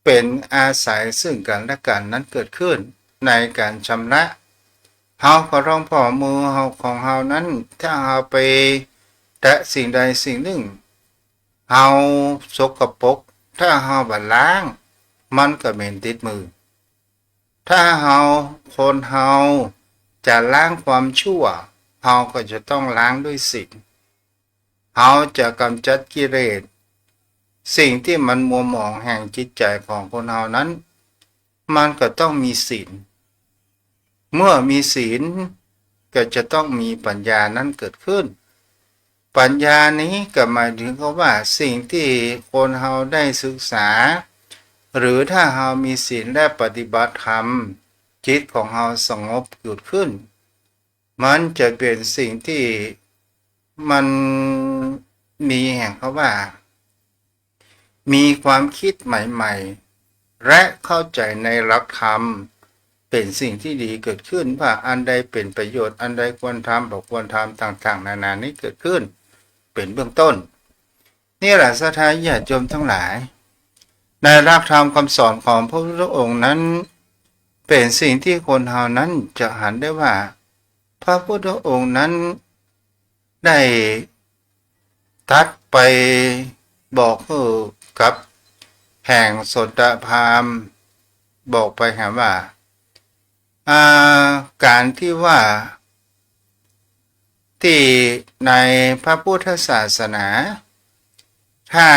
เป็นอาศัยซึ่งกันและกันนั้นเกิดขึ้นในการชำระเฮาก็ร้องพ่อมือเฮาของเฮานั้นถ้าเฮาไปแตะสิ่งใดสิ่งหนึ่งเฮาสกปรกถ้าเฮาบ่ล้างมันก็เหม็นติดมือถ้าคนเฮาจะล้างความชั่วเฮาก็จะต้องล้างด้วยศีลเฮาจะกำจัดกิเลสสิ่งที่มันมัวหมองแห่งจิตใจของคนเฮานั้นมันก็ต้องมีศีลเมื่อมีศีลก็จะต้องมีปัญญานั้นเกิดขึ้นปัญญานี้ก็หมายถึงว่าสิ่งที่คนเฮาได้ศึกษาหรือถ้าเฮามีศีลและปฏิบัติธรรมจิตของเฮาสงบหยุดขึ้นมันจะเป็นสิ่งที่มันมีแห่งเขาว่ามีความคิดใหม่ๆและเข้าใจในหลักธรรมเป็นสิ่งที่ดีเกิดขึ้นว่าอันใดเป็นประโยชน์อันใดควรทำบ่ควรทำต่างๆนานานี้เกิดขึ้นเป็นเบื้องต้นนี่แหละศรัทธาญาติโยมทั้งหลายในหลักธรรมคำสอนของพระพุทธองค์นั้นเป็นสิ่งที่คนเฮานั้นจะหันได้ว่าพระพุทธองค์นั้นได้ตรัสไปบอกกับแห่งโสตพราหมณ์บอกไปหาว่าการที่ว่าที่ในพระพุทธศาสนาถ้า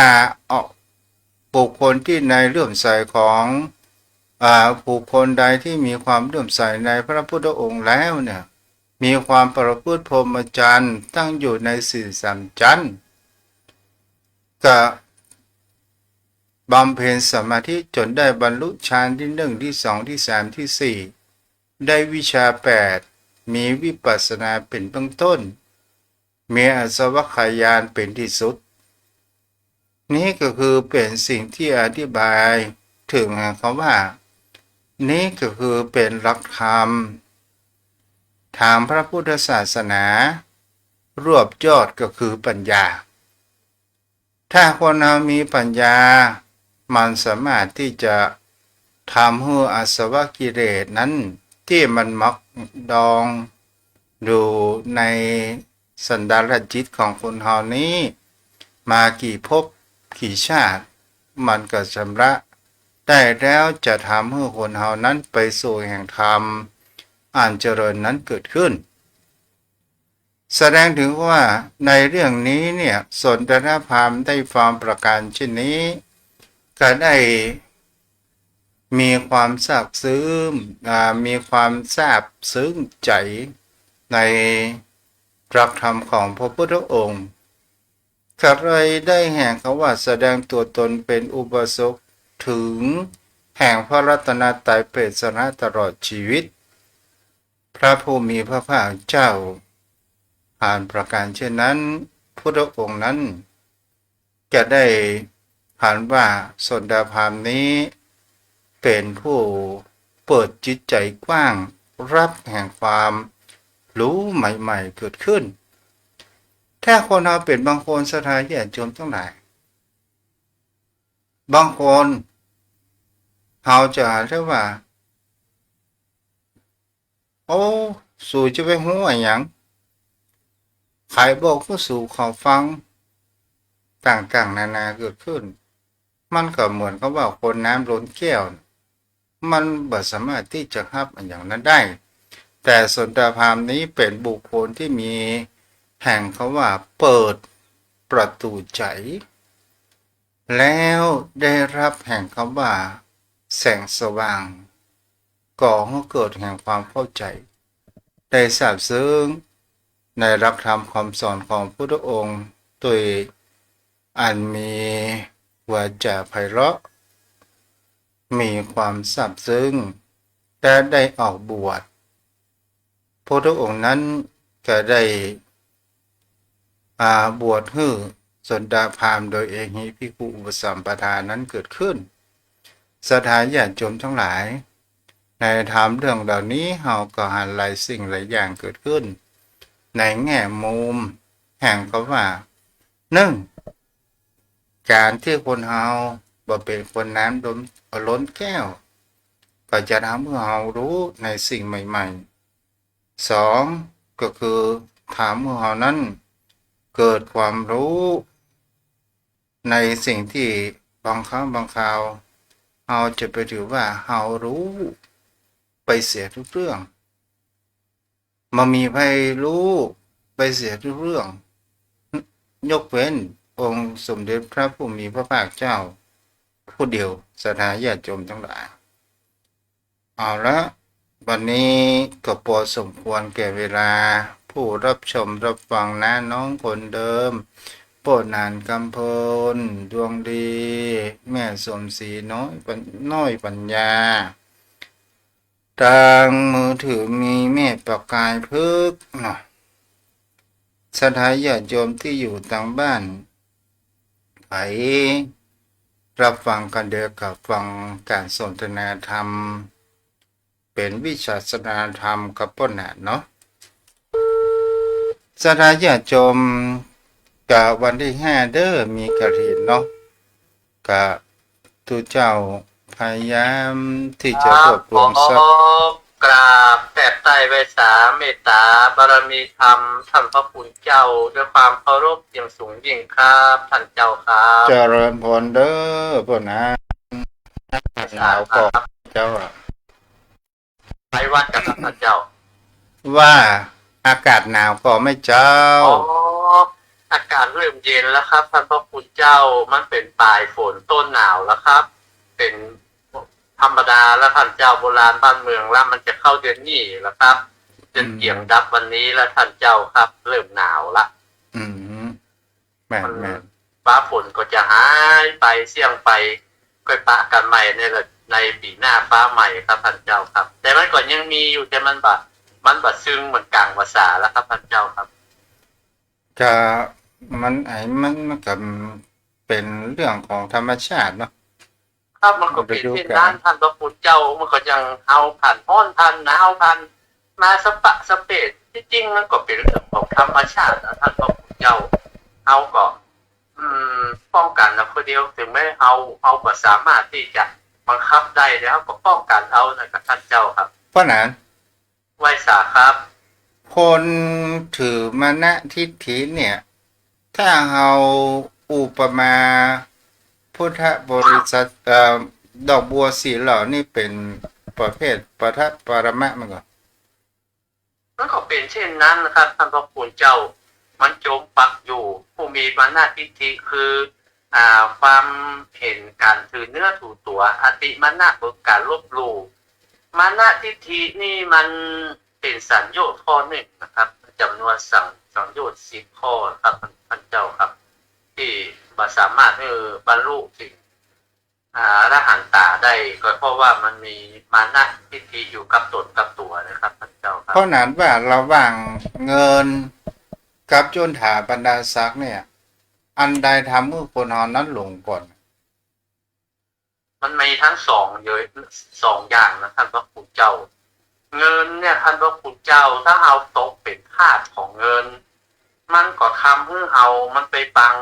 บุคคลที่ในเลื่อมใสของบุคคลใดที่มีความเลื่อมใสในพระพุทธองค์แล้วเนี่ยมีความประพฤติพรหมจรรย์ตั้งอยู่ในศีลสัมจันทร์ก็บำเพ็ญสมาธิจนได้บรรลุฌานที่1ที่2ที่3ที่4ได้วิชา8มีวิปัสสนาเป็นเบื้องต้นมีอสวัคคายานเป็นที่สุดนี้ก็คือเป็นสิ่งที่อธิบายถึงคำว่า นี่ก็คือเป็นหลักธรรมทางพระพุทธศาสนารวบยอดก็คือปัญญา ถ้าคนเรามีปัญญามันสามารถที่จะทำให้อาสวะกิเลสนั้นที่มันมักดองอยู่ในสันดานจิตของคนเรานี้มากี่ภพกี่ชาติมันก็ชำระได้แล้วจะทำให้คนเรานั้นไปสู่แห่งธรรมอันเจริญนั้นเกิดขึ้น แสดงถึงว่าในเรื่องนี้เนี่ยสนทนาพราหมณ์ได้ฟังประการเช่นนี้ก็ได้มีความซาบซึ้งมีความซาบซึ้งใจในหลักธรรมของพระพุทธองค์ก็เลยได้แห่งเขาว่าแสดงตัวตนเป็นอุบาสกถึงแห่งพระรัตนตรัยเป็นสนะตลอดชีวิตพระผู้มีพระภาคเจ้าอ่านประการเช่นนั้นพุทธองค์นั้นจะได้อ่านว่าสนดาพราหมณ์นี้เป็นผู้เปิดจิตใจกว้างรับแห่งความรู้ใหม่ๆเกิดขึ้นถ้าคนเราเป็นบางคนสถานญาติโยมทั้งหลายบางคนเขาจะเรียกว่าโอ้สู่จะไปหูอะไรอย่างใครบอกก็สู่เขาฟังต่างๆนานาเกิดขึ้นมันก็เหมือนกับว่าคนน้ำล้นแก้วมันบ่สามารถที่จะรับอย่างนั้นได้แต่สนทพราหมณ์นี้เป็นบุคคลที่มีแห่งเขาว่าเปิดประตูใจแล้วได้รับแห่งคำว่าแสงสว่างก่อให้เกิดแห่งความเข้าใจได้ทราบซึ้งในหลักธรรมคำสอนของพุทธองค์โดยอันมีวาจาไพเราะมีความซาบซึ้งแต่ได้ออกบวชพระองค์นั้นก็ได้บวชให้สนดาพราหมณ์โดยเอหิภิกขุอุปสัมปทานั้นเกิดขึ้นสถานญาติโยมทั้งหลายในธรรมเรื่องเหล่านี้เราก็หันหลายสิ่งหลายอย่างเกิดขึ้นในแง่มุมแห่งคำว่าการที่คนเฮาบ่เป็นคนน้ำล้นแก้วก็จะทำให้เรารู้ในสิ่งใหม่ๆ2ก็คือถามให้เรานั้นเกิดความรู้ในสิ่งที่บางครั้งบางคราวเราจะไปถือว่าเรารู้ไปเสียทุกเรื่องมันมีใครรู้ไปเสียทุกเรื่องยกเว้นองค์สมเด็จพระผู้มีพระภาคเจ้าผู้เดียวสถานญาติโยมทั้งหลายเอาละวันนี้ก็พอสมควรแก่เวลาผู้รับชมรับฟังนะน้องคนเดิมโปรดนานกำพลดวงดีแม่สมศรีน้อยปัญญาทางมือถือมีแม่ประกายพึกษ์เนาะสถานญาติโยมที่อยู่ต่างบ้านไปรับฟังกันเดียวกับฟังการสนทนาธรรมเป็นวิชาสนทนาธรรมกับป้นหนาเนาะสถานญาติโยมกับวันที่5เด้อมีกฐินเนาะกับทุกเจ้าพยายามที่จะรวบรวมทรัพย์ กราบแผ่ใต้ไวสาเมตตาบารมีธรรมท่านพระคุณเจ้าด้วยความเคารพอย่างสูงยิ่งครับท่านเจ้าครับ เจริญพรเด้อพ่อนะหนาวก็เจ้าอะ ไปวัดกับท่านเจ้า ว่าอากาศหนาวก็ไม่เจ้า อ๋ออากาศเริ่มเย็นแล้วครับท่านพระคุณเจ้ามันเป็นปลายฝนต้นหนาวแล้วครับ เป็นธรรมดาแล้วท่านเจ้าโบราณบ้านเมืองแล้วมันจะเข้าเดือนนี้แล้วครับเดือนเกี่ยงดับวันนี้แล้วท่านเจ้าครับ เริ่มหนาวละ อืมแม่นแม่น ฟ้าฝนก็จะหายไปเสี่ยงไปก็ปะกันใหม่ในปีหน้าฟ้าใหม่ครับท่านเจ้าครับ แต่มันก็ยังมีอยู่แต่มันบัดซึ้งเหมือนกลางภาษาแล้วครับท่านเจ้าครับ ก็มันก็เป็นเรื่องของธรรมชาติเนาะ ค ครับมันก็เป็นเช่นนั้นท่านพระพุทธเจ้ามันก็ยังเอาผ่านร้อนผ่านหนาวผ่านมาสปะสเปดที่จริงมันก็เป็นเรื่องของธรรมชาตินะท่านพระพุทธเจ้าเอาก็ป้องกันนะคนเดียวถึงแม้เอาก็สามารถที่จะบังคับได้แล้วก็ป้องกันเอานะครับท่านเจ้าครับ เพราะนั้น ไหว้สาครับ คนถือมานะทิฏฐิเนี่ย ถ้าเอาอุปมาพุทธบริษัทดอกบัวสีเหล่านี่เป็นประเภทปทัปปรมะมันก็ มันก็เป็นเช่นนั้นนะครับท่านพระคุณเจ้ามันจมปักอยู่ผู้มีมานะทิฏฐิคือความเห็นการถือเนื้อถือตัวอติมานะคือการลบหลู่มานะทิฏฐินี่มันเป็นสัญโยชน์ข้อหนึ่งนะครับจำนวนสัญโยชน์10 ข้อครับท่านเจ้าครับที่สามารถบรรลุถึงอรหันตาได้ก็เพราะว่ามันมีมานะทิฏฐิอยู่กับตนกับตัวนะครับท่านเจ้าครับ เพราะนั้นว่าระหว่างเงินกับจนถาบรรดาศักดิ์เนี่ย อันใดทำให้คนเรานั้นหลงก่อน มันมีทั้งสองอย่างนะท่านพระคุณเจ้า เงินเนี่ยท่านพระคุณเจ้าถ้าเอาตกเป็นทาสของเงิน มันก็ทำให้เรามันไปบัง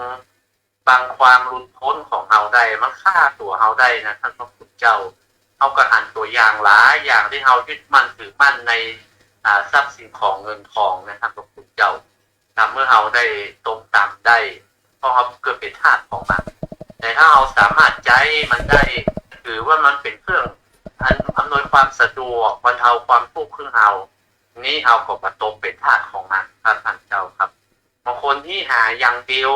ความรุนพ้นของเราได้มันฆ่าตัวเราได้นะท่านพระคุณเจ้าเอากระหันตัวอย่างหลายอย่างที่เรายึดมั่นถือมั่นในทรัพย์สินของเงินทองนะท่านพระคุณเจ้าทำเมื่อเราได้ตรงตามได้เพราะเราเกิดเป็นทาสของมันแต่ถ้าเราสามารถใจมันได้ถือว่ามันเป็นเครื่องอำนวยความสะดวกบรรเทาความทุกข์ของเรานี้เราก็มาตกเป็นทาสของมันท่านเจ้าครับบางคนที่หาอย่างเดียว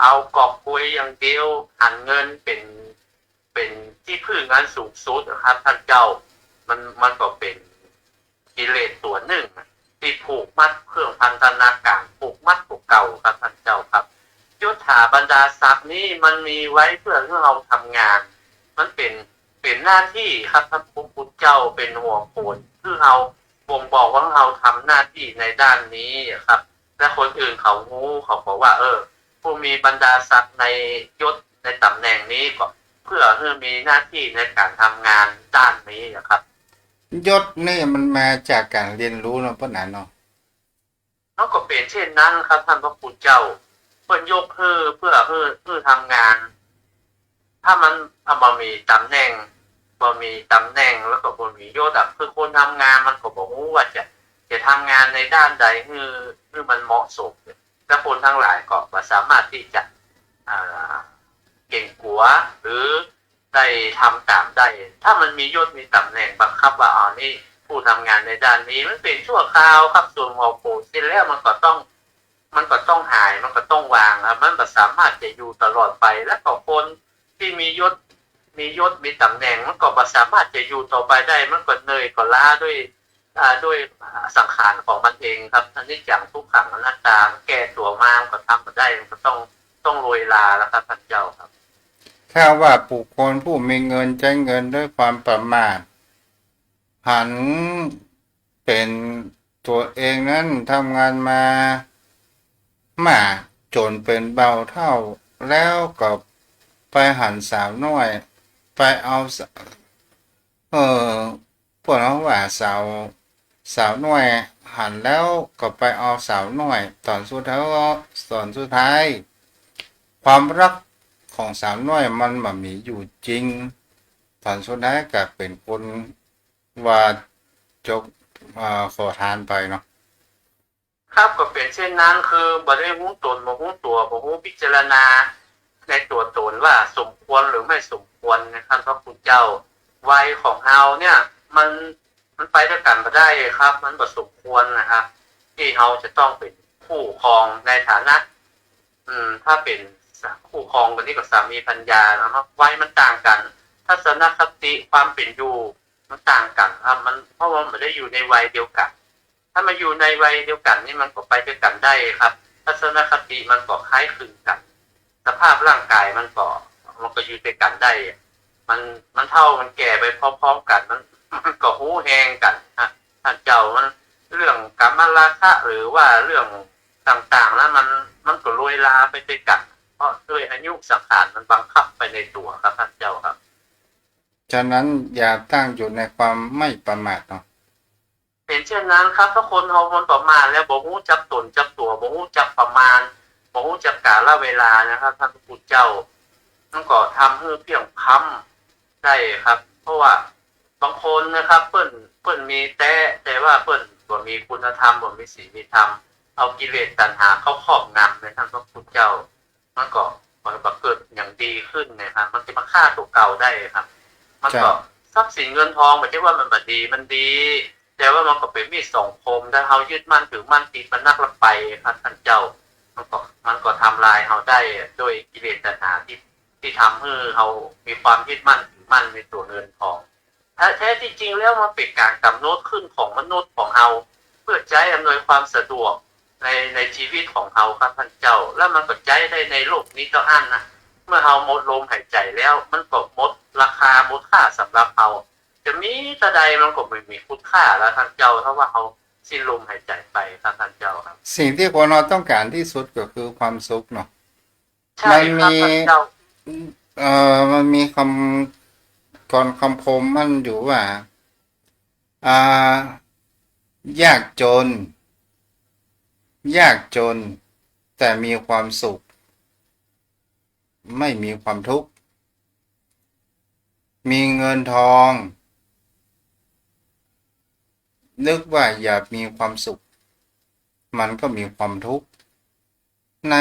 เอากอบกุยอย่างเดียวหันเงินเป็นที่พึ่งงานสูงสุดนะครับท่านเจ้ามันก็เป็นกิเลสตัวหนึ่งที่ผูกมัดเครื่องพันธนาการผูกมัดผูกเก่าครับท่านเจ้าครับยศถาบรรดาศักดิ์นี้มันมีไว้เพื่อให้เราทำงานมันเป็นหน้าที่ครับท่านพุทธเจ้าเป็นหัวโขนคือเราบ่งบอกว่าเราทำหน้าที่ในด้านนี้ครับและคนอื่นเขางูเขาบอกว่าผู้มีบรรดาศักดิ์ในยศในตำแหน่งนี้ก็เพื่อให้มีหน้าที่ในการทำงานด้านนี้นะครับ ยศนี่มันมาจากการเรียนรู้เนาะเพราะนั้นเนาะ แล้วก็เป็นเช่นนั้นครับท่านพระคุณเจ้าเพื่อยกเพื่อทำงาน ถ้ามันบ่มีตำแหน่งแล้วก็บ่มียศคือคนทำงานมันก็บอกว่าจะทำงานในด้านใดคือมันเหมาะสมและคนทั้งหลายก็สามารถที่จะเก่งกลัวหรือได้ทำตามได้ถ้ามันมียศมีตำแหน่งบังคับว่านี่ผู้ทำงานในด้านนี้มันเป็นชั่วคราวครับส่วนหัวโผล่เสร็จแล้วมันก็ต้องหายมันก็ต้องวางครับมันก็สามารถจะอยู่ตลอดไปและก็คนที่มียศมีตำแหน่งมันก็สามารถจะอยู่ต่อไปได้มันก็เหนื่อยก็ล้าด้วยสังขารของมันเองครับอันนี้อย่างทุกขังอนัตตาแก้ตัวมามันก็ทำมาได้มันก็ต้องโรยลาแล้วครับท่านเจ้าครับถ้าว่าบุคคลผู้มีเงินใช้เงินด้วยความประมาทหันเป็นตัวเองนั้นทำงานมาจนเป็นเบาเท่าแล้วก็ไปหันสาวน้อยไปเอาพวกเราว่าสาวน้อยหันแล้วก็ไปเอาสาวน้อยตอนสุดท้ายความรักของสาวน้อยมันมีอยู่จริงตอนสุดท้ายก็เป็นคนว่าจกขอทานไปเนาะครับก็เป็นเช่นนั้นคือบ่ได้รู้ตนบ่รู้ตัวบ่รู้พิจารณาในตัวตนว่าสมควรหรือไม่สมควรนะครับพระคุณเจ้าวัยของเราเนี่ยมันไปด้วยกันบ่ได้ครับมันบ่สมควรนะครับที่เราจะต้องเป็นคู่ครองในฐานะถ้าเป็นคู่ครองกันนี้กับสามีภรรยานะครับวัยมันต่างกันทัศนคติความเป็นอยู่มันต่างกันครับมันเพราะว่ามันไม่ได้อยู่ในวัยเดียวกันถ้ามาอยู่ในวัยเดียวกันนี่มันก็ไปด้วยกันได้ครับทัศนคติมันก็คล้ายคลึงกันสภาพร่างกายมันก็อยู่ด้วยกันได้มันเท่ามันแก่ไปพร้อมๆกันมันก็หูแหงกันท่านเจ้ามันเรื่องกรรมราคะหรือว่าเรื่องต่างๆแล้วมันก็โรยลาไปด้วยกันเพราะด้วยอายุสังขารมันบังคับไปในตัวครับท่านเจ้าครับ ฉะนั้นอย่าตั้งอยู่ในความไม่ประมาทเนาะ เป็นเช่นนั้นครับถ้าคนเฮามันประมาณแล้วบ่ฮู้จักตนจักตัวบ่ฮู้จักประมาณบ่ฮู้จักกาลเวลานะครับท่านพระพุทธเจ้ามันก็ทำให้เพียงพำได้ครับ เพราะว่าบางคนนะครับเปิ้นมีแต่ว่าเปิ้นบ่มีคุณธรรมบ่มีศีลมีธรรมเอากิเลสตัณหาเข้าครอบงำในท่านพระพุทธเจ้ามันก็เกิดอย่างดีขึ้นนะครับมันจะมาฆ่าตัวเก่าได้ครับ มันก็ทรัพย์สินเงินทองไม่ใช่ว่ามันบ่ดีมันดี แต่ว่ามันก็เป็นมีดสองคมถ้าเฮายึดมั่นถือมั่นติดมันนักละไปครับท่านเจ้ามันก็ทำลายเฮาได้โดยกิเลสตัณหาที่ทำให้เฮามีความยึดมั่นถือมั่นในตัวเงินทองแท้ที่จริงแล้วมันเป็นการกำหนดขึ้นของมนุษย์ของเฮาเพื่อใจอำนวยความสะดวกในชีวิตของเฮาครับท่านเจ้าแล้วมันก็ใจได้ในโลกนี้เจ้าอันนะเมื่อเฮาหมดลมหายใจแล้วมันก็หมดราคาหมดค่าสำหรับเฮาจะมีตะใดมันก็ไม่มีคุณค่าแล้วท่านเจ้าเพราะว่าเขาสิ้นลมหายใจไปครับท่านเจ้าครับ สิ่งที่คนเราต้องการที่สุดก็คือความสุขเนาะ ใช่ครับท่านเจ้า มันมีคำคมมันอยู่ว่า อ่ายากจน ยากจน แต่มีความสุข ไม่มีความทุกข์ มีเงินทอง นึกว่าอยากมีความสุข มันก็มีความทุกข์ ใน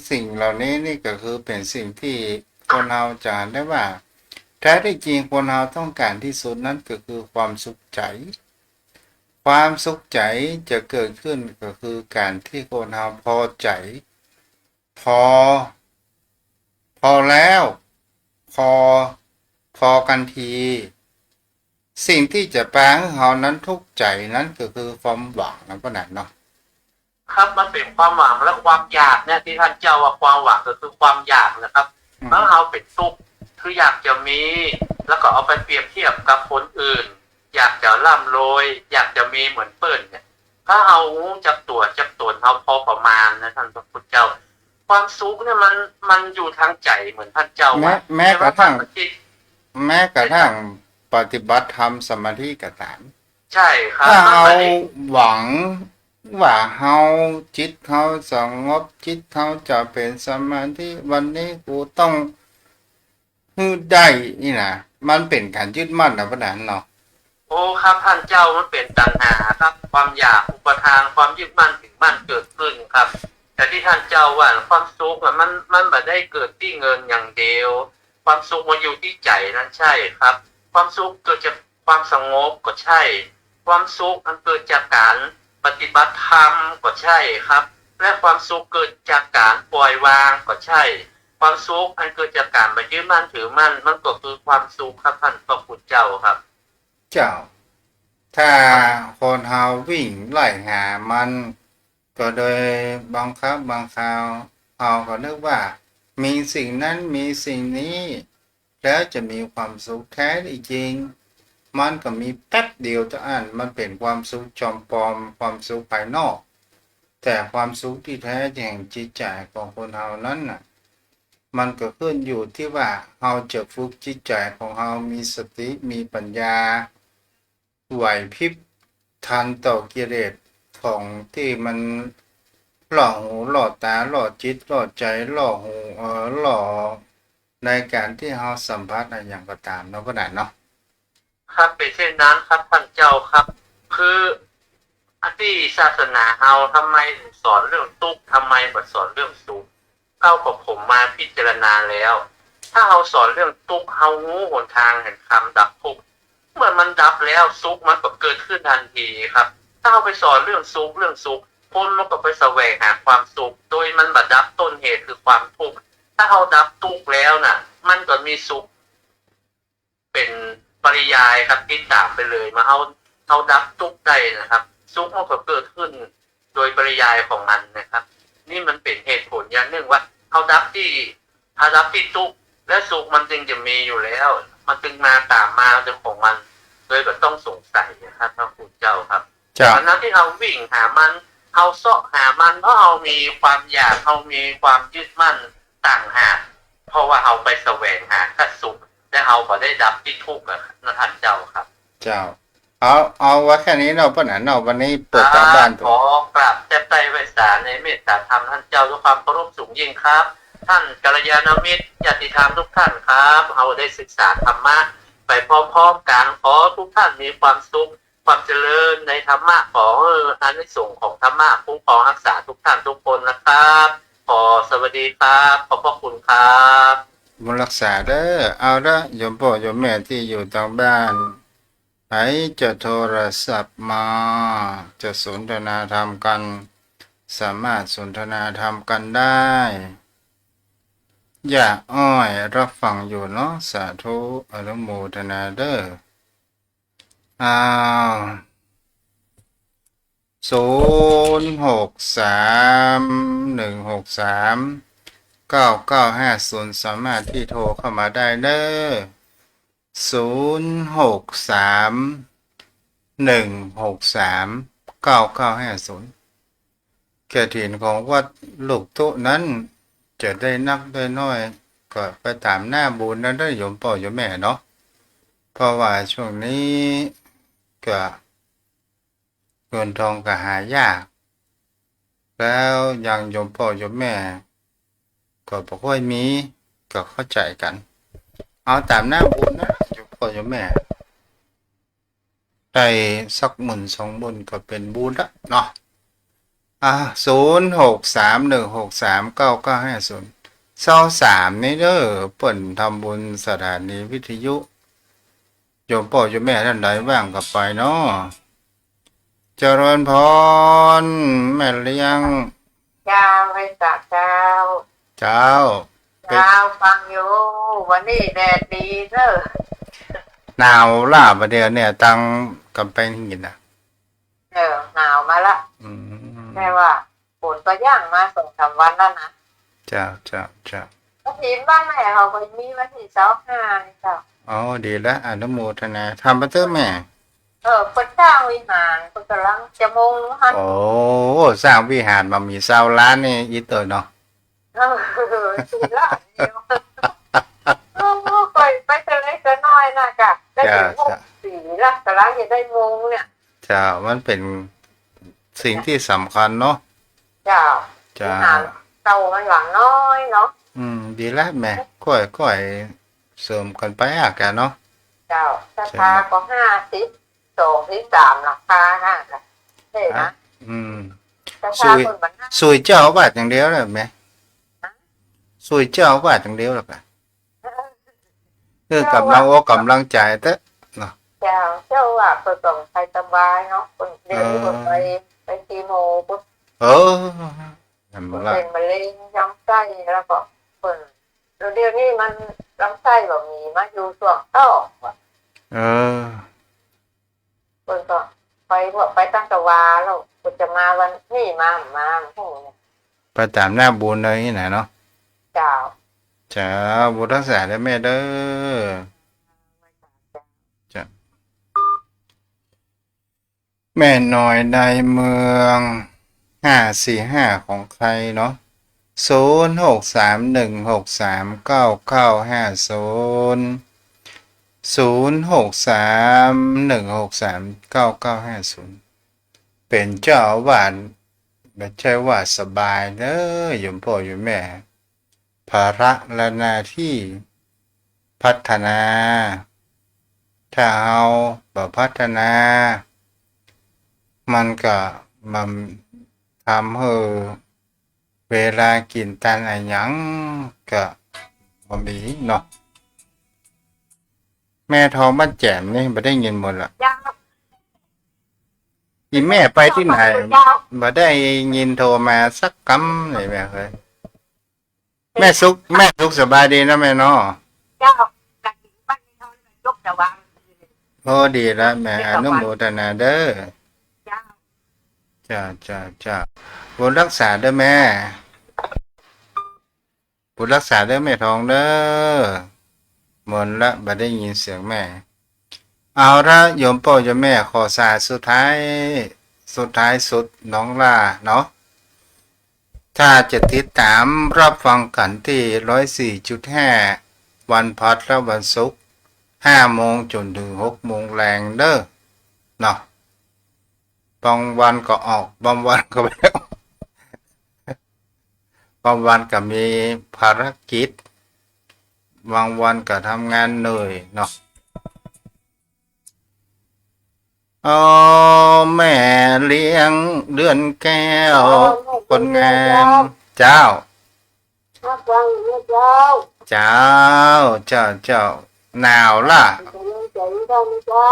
สิ่งเหล่านี้นี่ก็คือเป็นสิ่งที่คนเราจะเห็นได้ว่าแท้ที่จริงคนเราต้องการที่สุดนั้นก็คือความสุขใจ ความสุขใจจะเกิดขึ้นก็คือการที่คนเราพอใจ พอแล้วพอกันที สิ่งที่จะแปลให้เขานั้นทุกข์ใจนั้นก็คือความหวังนั่นก็นั่นเนาะ ครับมันเป็นความหวังและความอยากเนี่ยที่ท่านเจ้าว่าความหวังก็คือความอยากนะครับแล้วเราเป็นทุกข์คืออยากจะมีแล้วก็เอาไปเปรียบเทียบกับคนอื่น อยากจะร่ำรวยอยากจะมีเหมือนเปิ้ลเนี่ยถ้าเอาจับตัวจับตนเอาพอประมาณนะท่านพระพุทธเจ้า ความสุขเนี่ยมันอยู่ทางใจเหมือนท่านเจ้าว่า แม้กระทั่ง จิต แม้กระทั่งปฏิบัติธรรมสมาธิก็ตาม ใช่ครับ ถ้า มัน เอา ไม่ได้ หวังว่าเฮาจิตเฮาสงบจิตเฮาจะเป็นสมาธิวันนี้กูต้องฮึดได้นี่นะมันเป็นการยึดมั่นนะพระนั้นเนาะ โอ้ครับท่านเจ้ามันเป็นตัณหาครับ ความอยากอุปทานความยึดมั่นถึงมั่นเกิดขึ้นครับ แต่ที่ท่านเจ้าว่าความสุขมันไม่ได้เกิดที่เงินอย่างเดียว ความสุขมันอยู่ที่ใจนั่นใช่ครับ ความสุขเกิดจากความสงบก็ใช่ ความสุขมันเกิดจากการปฏิบัติธรรมก็ใช่ครับ และความสุขเกิดจากการปล่อยวางก็ใช่ ความสุขอันเกิดจากการไม่ยึดมั่นถือมั่นมันก็คือความสุขครับท่านพระพุทธเจ้าครับ เจ้า ถ้าคนเฮาวิ่งไล่หามันก็โดยบางครั้งบางคราวเฮาก็นึกว่า มีสิ่งนั้นมีสิ่งนี้แล้วจะมีความสุขแท้จริงมันก็มีแป๊บเดียวเท่านั้นมันเป็นความสุขจอมปลอมความสุขภายนอก แต่ความสุขที่แท้จริงจิตใจของคนเฮานั้นน่ะมันก็ขึ้นอยู่ที่ว่าเฮาจะฝึกจิตใจของเฮามีสติมีปัญญาไหวพริบทันต่อกิเลสของที่มันหล่อหูหล่อตาหล่อจิตหล่อใจหล่อหูหล่อในการที่เฮาสัมผัสอะไรอย่างก็ตามเนาะก็ได้เนาะ ครับเป็นเช่นนั้นครับท่านเจ้าครับ คืออดีตศาสนาเฮาทำไมถึงสอนเรื่องทุกข์ทำไมบ่สอนเรื่องสุขเข้ากับผมมาพิจารณาแล้ว ถ้าเฮาสอนเรื่องทุกข์เฮางูหนทางแห่งคำดับทุกข์เมื่อมันดับแล้วสุขมันก็เกิดขึ้นทันทีครับ ถ้าเฮาไปสอนเรื่องสุขคนมันก็ไปแสวงหาความสุขโดยมันบ่ดับต้นเหตุคือความทุกข์ถ้าเฮาดับทุกข์แล้วน่ะ มันก็มีสุข เป็นปริยายครับที่ตามไปเลยมาเอาดับทุกข์ได้นะครับสุขมันก็เกิดขึ้นโดยปริยายของมันนะครับ นี่มันเป็นเหตุผลอย่างหนึ่งว่าเอาดับที่ทุกข์และสุขมันจึงจะมีอยู่แล้ว มันจึงมาตามมาเรื่องของมันโดยก็ต้องสงสัยนะครับพระคุณเจ้าครับตอนนั้นที่เราวิ่งหามันเอาเสาะหามันเพราะเรามีความอยากเรามีความยึดมั่นต่างหากเพราะว่าเราไปแสวงหาแค่สุข แต่เราก็ได้ดับที่ทุกข์อะนะท่านเจ้าครับ เจ้า เอาไว้แค่นี้เนาะเพื่อนเนาะวันนี้เปิดตามบ้าน ขอกราบแทบไตรไวสารในเมตตาธรรมท่านเจ้าด้วยความเคารพสูงยิ่งครับ ท่านกัลยาณมิตรญาติธรรมทุกท่านครับเราได้ศึกษาธรรมะไปพร้อมๆกันขอทุกท่านมีความสุขความเจริญในธรรมะขออานิสงส์ของธรรมะคุ้มครองรักษาทุกท่านทุกคนนะครับขอสวัสดีครับขอบพระคุณครับ บุญรักษาเด้อเอาละโยมพ่อโยมแม่ที่อยู่ทางบ้านไหนจะโทรศัพท์มา จะสนทนาธรรมกัน สามารถสนทนาธรรมกันได้ อย่าอ้อยรับฟังอยู่เนาะสาธุอนุโมทนาเด้ออ้าว0631639950สามารถที่โทรเข้ามาได้เด้อ0631639950แก่ถิ่นของวัดลูกตุนั้นจะได้นักได้น้อยก็ไปตามหน้าบุญนั้นได้โยมพ่อโยมแม่เนาะเพราะว่าช่วงนี้ก็เงินทองก็หายากแล้วยังโยมพ่อโยมแม่ก็บ่ค่อยมีก็เข้าใจกันเอาตามหน้าบุญนะโยมพ่อโยมแม่ได้สักหมื่นสองหมื่นก็เป็นบุญละเนาะ0631639950นี่เด้อเปิ่นทำบุญสถานีวิทยุโยมพ่อโยมแม่ท่านใดว่างก็ไปเนาะเจริญพรแม่เลี้ยง เจ้าไว้สักเจ้า เจ้าเป็น เจ้าฟังอยู่วันนี้แดดดีเด้อ หนาวล่าประเดี๋ยวเนี่ยตังกำแพงหินอ่ะ หนาวมาละ อืม แม่ว่าฝนก็ย่างมา2-3 วันแล้วนะ เจ้าวันที่บ้านแม่เขาก็มีวันที่25นี่เจ้า อ๋อดีแล้วอนุโมทนาทำมาเถอะแม่ เปิดสร้างวิหารเปิดกำลังจะมงหัน โอ้สร้างวิหารมามี20 ล้านนี่อีเตอร์เนาะ สิละเดียวไปทะเลก็น้อยนะกะได้ถึง64ละกำลังจะได้มงเนี่ย เจ้ามันเป็นสิ่งที่สำคัญเนาะ เจ้า จ้า วิหารเตามันหลังน้อยเนาะ ดีแล้วแม่ค่อยเสริมกันไปอากันเนาะ เจ้าราคาก็52-53ราคาค่ะใช่นะ อืม รา สุ คาย คนมันน่า สุยเจ้าบาทอย่างเดียวเลยแม่สุยเจ้าบาทอย่างเดียวหรอกอะคือกำลังอกกำลังใจเตอะเนาะ เจ้าว่าเปิดกล่องไปสบายเนาะคนเดินคนไปคีโมปุ๊บ เออเห็นบ่ล่ะ เป็นมะเร็งลำไส้แล้วก็เปิดแล้วเดี๋ยวนี้มันลำไส้แบบมีมาอยู่ส่วงต้อ เออ เปิดก็ไปตั้งแต่วาแล้วคุณจะมาวันนี้มาพวกนี้ ไปตามหน้าบุญเลยนี่นะเนาะ เจ้า จ้าบุญรักษาได้แม่เด้อจ้ะแม่น้อยในเมือง545ของใครเนาะ0631639950เป็นเจ้าอาวาสไม่ใช่ว่าสบายเด้อโยมพ่อโยมแม่ภาระและหน้าที่พัฒนา ถ้าเอาบ่พัฒนา มันก็มันทำให้เวลากินตันอะไรหยังก็บ่มีเนาะแม่ทองบ้านแจ่มนี่บ่ได้ยินหมดละ เจ้า อีแม่ไปที่ไหน เจ้า บ่ได้ยินโทรมาสักคำเลยแม่เคยแม่สุขสบายดีนะแม่เนาะ เจ้ากันบ้านเขายกจะวาง โอ้ดีแล้วแม่อนุโมทนาเด้อ เจ้า จ้าบุญรักษาเด้อแม่บุญรักษาเด้อแม่ทองเด้อหมดละบ่ได้ยินเสียงแม่เอาละโยมพ่อโยมแม่ขอสาสุดท้ายสุดน้องล่าเนาะถ้าจะติดตามรับฟังกันที่104.5วันพุธและวันศุกร์ 5 โมงจนถึง6 โมงแรงเด้อเนาะบางวันก็ออกบางวันก็ไม่ออกบางวันก็มีภารกิจบางวันก็ทำงานเหนื่อยเนาะอ๋อแม่เลี้ยงเดือนแก้วคนงามเจ้า นักฟังนะเจ้า เจ้าเจ้าหนาวล่ะ จะเล่นใจได้ไหมเจ้า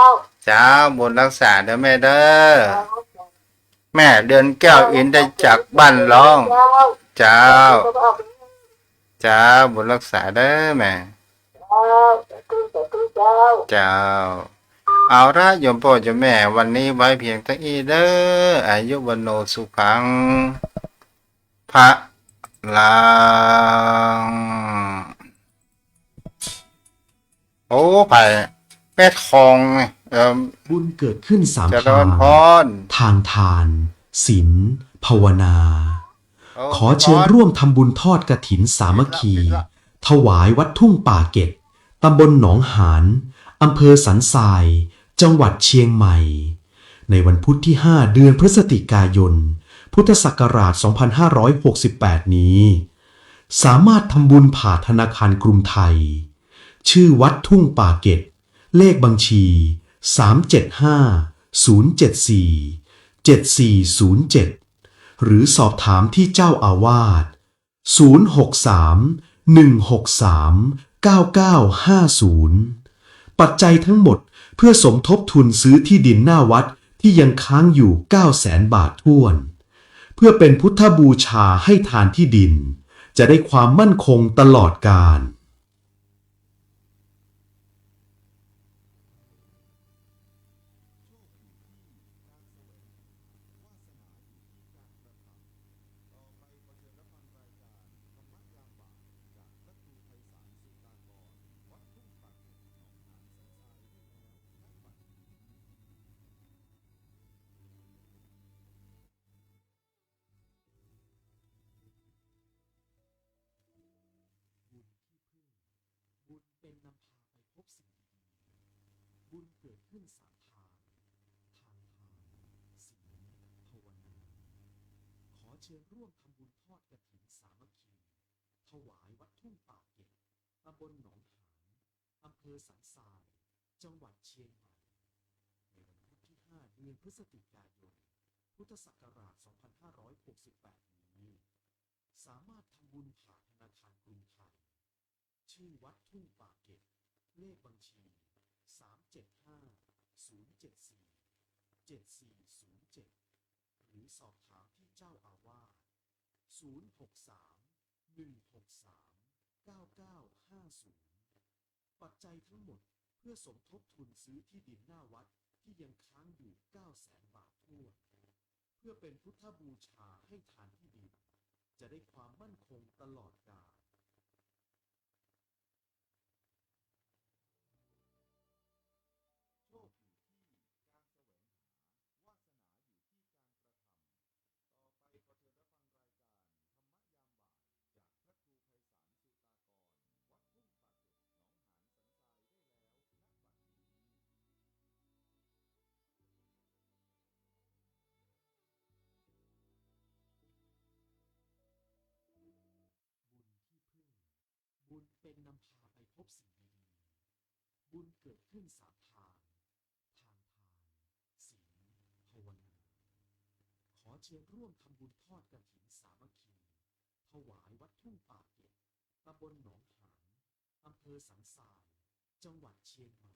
เจ้าบุญรักษาเด้อแม่เด้อแม่เดือนแก้วอินได้จากบ้านร้อง เจ้าเจ้าบุญรักษาเด้อแม่เจ้าเอาละโยมพ่อโยมแม่วันนี้ไว้เพียงเท่านี้เด้ออายุวันโนสุขังพระลังโอ้ไผ่แม่ทองนี่บุญเกิดขึ้นสาม เจริ ทา ญ ง พร ทางทาน ศีล ภาวนา โอ้ ขอเชิญร่วมทำบุญทอดกฐินสามัคคี ถวายวัดทุ่งป่าเก็ดตำบลหนองหานอำเภอสันทราย จังหวัดเชียงใหม่ ในวันพุธที่ 5 เดือนพฤศจิกายน พุทธศักราช 2568 นี้ สามารถทำบุญผ่านธนาคารกรุงไทย ชื่อวัดทุ่งป่าเก็ดเลขบัญชี 375-074-7407 หรือสอบถามที่เจ้าอาวาส 063-163-9950 ปัจจัยทั้งหมดเพื่อสมทบทุนซื้อที่ดินหน้าวัดที่ยังค้างอยู่ 900,000 บาทถ้วน เพื่อเป็นพุทธบูชาให้ทานที่ดิน จะได้ความมั่นคงตลอดกาลบุญเป็นนำพาไปพบสิ่งดีๆบุญเกิดขึ้นสามทาง ทางทานศีลภาวนา ขอเชิญร่วมทำบุญทอดกฐินสามัคคี ถวายวัดทุ่งป่าเก็ดตำบลหนองหานอำเภอสันทราย จังหวัดเชียงใหม่ ในวันพุธที่ 5 เดือนพฤศจิกายน พุทธศักราช 2568 นี้ สามารถทำบุญผ่านธนาคารกรุงไทย ชื่อวัดทุ่งป่าเก็ดเลขบัญชี 375-074-7407 หรือสอบถามที่เจ้าอาวาส 063-163-9950 ปัจจัยทั้งหมดเพื่อสมทบทุนซื้อที่ดินหน้าวัดที่ยังค้างอยู่ 900,000 บาททั่วนเพื่อเป็นพุทธบูชาให้ทานที่ดิน จะได้ความมั่นคงตลอดกาลโชคอยู่ที่การแสวงหาวาสนาอยู่ที่การกระทำต่อไปขอเชิญรับฟังรายการธรรมยามบ่ายจากพระครูไพศาลสุตากร วัดทุ่งป่าเก็ดหนองหานสันทรายได้แล้วณบัดนี้ บุญที่พึ่ง บุญเป็นนำพาไปพบสิ่งดีๆบุญเกิดขึ้นสามทาง ทางทาน ศีล ภาวนา ขอเชิญร่วมทำบุญทอดกฐินสามัคคี ถวายวัดทุ่งป่าเก็ดตำบลหนองหานอำเภอสันทราย จังหวัดเชียงใหม่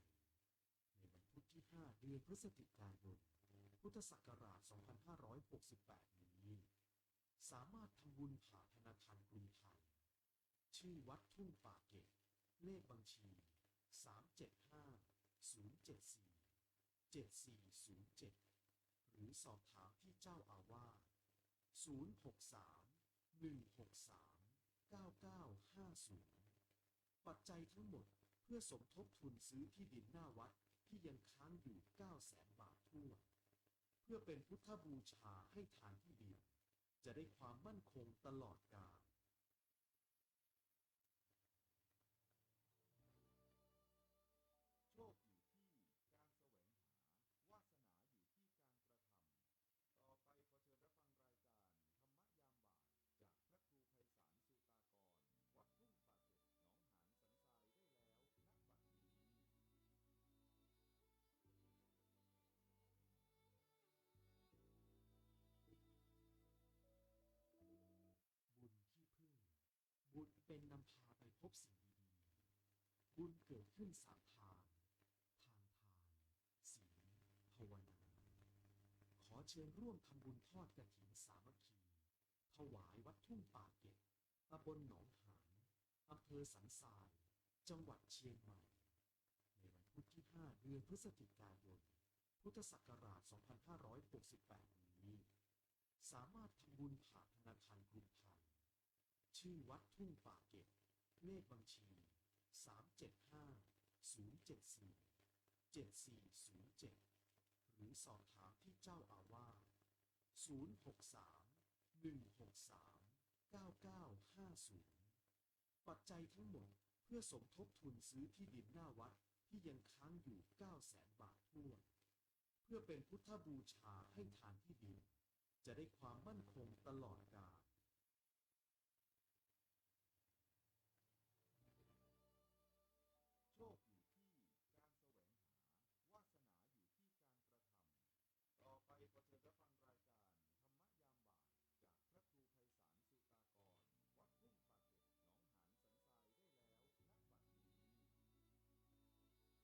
ในวันพุธที่ 5 เดือนพฤศจิกายน พุทธศักราช 2568 นี้ สามารถทำบุญผ่านธนาคารกรุงไทย ชื่อวัดทุ่งป่าเก็ดเลขบัญชี 375-074-7407 หรือสอบถามที่เจ้าอาวาส 063-163-9950 ปัจจัยทั้งหมดเพื่อสมทบทุนซื้อที่ดินหน้าวัดที่ยังค้างอยู่ 900,000 บาททั่วนเพื่อเป็นพุทธบูชาให้ทานที่ดิน จะได้ความมั่นคงตลอดกาล เป็นนำพาไปพบสิ่งดีๆบุญเกิดขึ้นสามทาง ทางทานศีลภาวนา ขอเชิญร่วมทำบุญทอดกฐินสามัคคี ถวายวัดทุ่งป่าเก็บตำบลหนองหานอำเภอสันทราย จังหวัดเชียงใหม่ ในวันพุธที่ 5 เดือนพฤศจิกายน พุทธศักราช 2568 นี้ สามารถทำบุญผ่านธนาคารกรุงไทย ชื่อวัดทุ่งป่าเก็บ เลขบัญชี 375 074 7407 หรือสอบถามที่เจ้าอาวาส 063 163 9950 ปัจจัยทั้งหมดเพื่อสมทบทุนซื้อที่ดินหน้าวัดที่ยังค้างอยู่ 900,000 บาททั่วเพื่อเป็นพุทธบูชาให้ทานที่ดิน จะได้ความมั่นคงตลอดกาล โชคอยู่ที่การแสวงหาวาสนาอยู่ที่การกระทำต่อไปขอเชิญรับฟังรา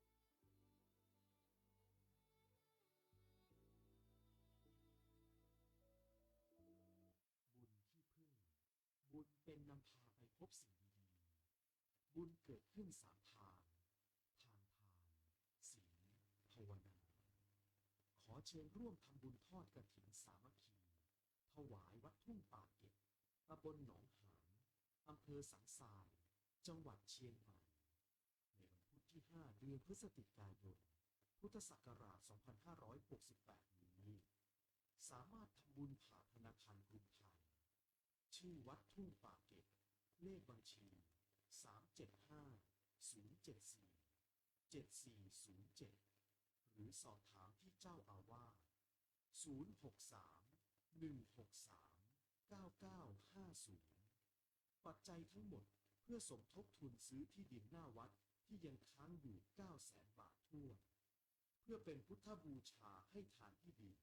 ยการธรรมยามบ่ายจากพระครูไพศาลสุตากร วัดทุ่งป่าเก็บหนองหานสันทรายได้แล้วณบัดนี้ บุญที่พึ่ง บุญเป็นนำพาไปพบสิ่งดีๆบุญเกิดขึ้นสามทาง ทางทานศีลภาวนา ขอเชิญร่วมทำบุญทอดกฐินสามัคคี ถวายวัดทุ่งป่าเก็บตำบลหนองหานอำเภอสันทราย จังหวัดเชียงใหม่ ในวันพุธที่ 5 เดือนพฤศจิกายน พุทธศักราช 2568 นี้ สามารถทำบุญผ่านธนาคารกรุงไทย ชื่อวัดทุ่งป่าเก็บ เลขบัญชี 375 074 7407 หรือสอบถามที่เจ้าอาวาส 063 163 9950 ปัจจัยทั้งหมดเพื่อสมทบทุนซื้อที่ดินหน้าวัดที่ยังค้างอยู่ 900,000 บาททั่วเพื่อเป็นพุทธบูชาให้ทานที่ดิน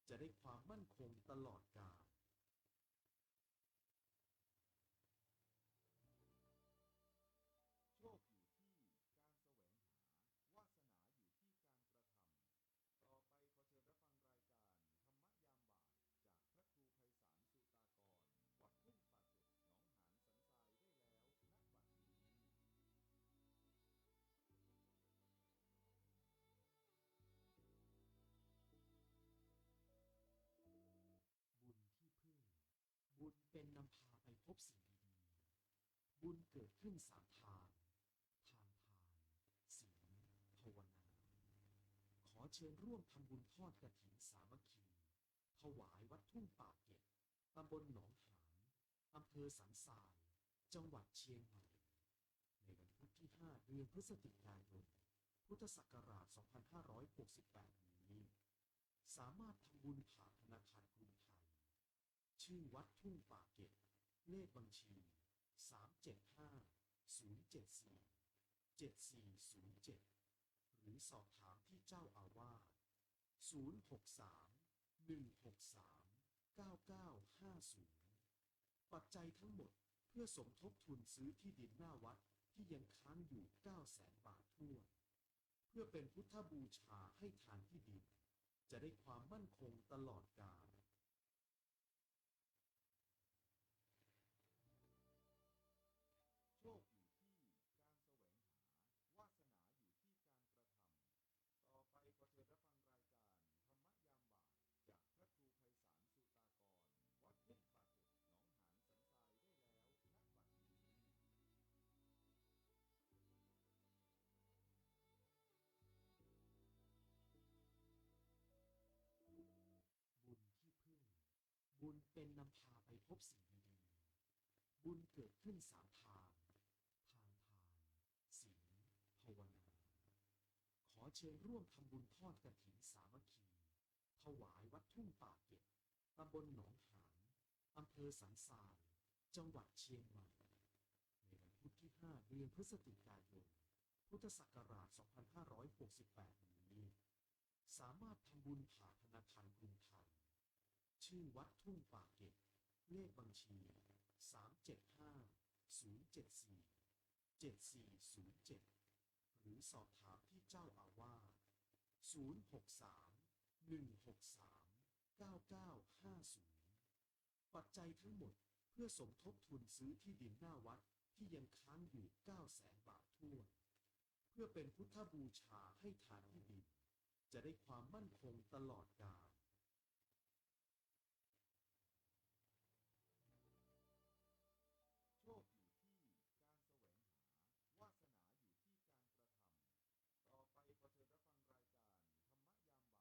จะได้ความมั่นคงตลอดกาล โชคอยู่ที่การแสวงหาวาสนาอยู่ที่การกระทำต่อไปขอเชิญรับฟังรายการธรรมยามบ่ายจากพระครูไพศาลสุตากร วัดทุ่งป่าเก็บหนองหานสันทรายได้แล้วณบัดนี้ บุญที่พึ่ง บุญเป็นนำพาไปพบสิ่งดีๆบุญเกิดขึ้นสามทาง ทางทานศีลภาวนา ขอเชิญร่วมทำบุญทอดกฐินสามัคคี ถวายวัดทุ่งป่าเก็บตำบลหนองหานอำเภอสันทราย จังหวัดเชียงใหม่ ในวันพุธที่ 5 เดือนพฤศจิกายน พุทธศักราช 2568 นี้ สามารถทำบุญผ่านธนาคารกรุงไทย ชื่อวัดทุ่งป่าเก็บ เลขบัญชี 375 074 7407 หรือสอบถามที่เจ้าอาวาส 063 163 9950 ปัจจัยทั้งหมดเพื่อสมทบทุนซื้อที่ดินหน้าวัดที่ยังค้างอยู่ 900,000 บาททั่วเพื่อเป็นพุทธบูชาให้ทานที่ดิน จะได้ความมั่นคงตลอดกาล โชคอยู่ที่การแสวงหาวาสนาอยู่ที่การกระทำต่อไปขอเชิญรับฟังรายการธรรมยามบ่ายจากพระครูไพศาลสุตากร วัดทุ่งป่าเก็บหนองหานสันทรายได้แล้วณบัดนี้ บุญที่พึ่ง บุญเป็นนำพาไปพบสิ่งดีๆบุญเกิดขึ้นสามทาง ทางทานศีลภาวนา ขอเชิญร่วมทำบุญทอดกฐินสามัคคี ถวายวัดทุ่งป่าเก็บตำบลหนองหานอำเภอสันทราย จังหวัดเชียงใหม่ ในวันพุธที่ 5 เดือนพฤศจิกายน พุทธศักราช 2568 นี้ สามารถทำบุญผ่านธนาคารกรุงไทย ชื่อวัดทุ่งป่าเก็บ เลขบัญชี 375 074 7407 หรือสอบถามที่เจ้าอาวาส063 163 9950 ปัจจัยทั้งหมดเพื่อสมทบทุนซื้อที่ดินหน้าวัดที่ยังค้างอยู่ 900,000 บาททั่วนเพื่อเป็นพุทธบูชาให้ทานที่ดินจะได้ความมั่นคงตลอดกาล โชคอยู่ที่การแสวงหาวาสนาอยู่ที่การกระทำต่อไปขอเชิญรับฟังรายการธรรมยามบ่าย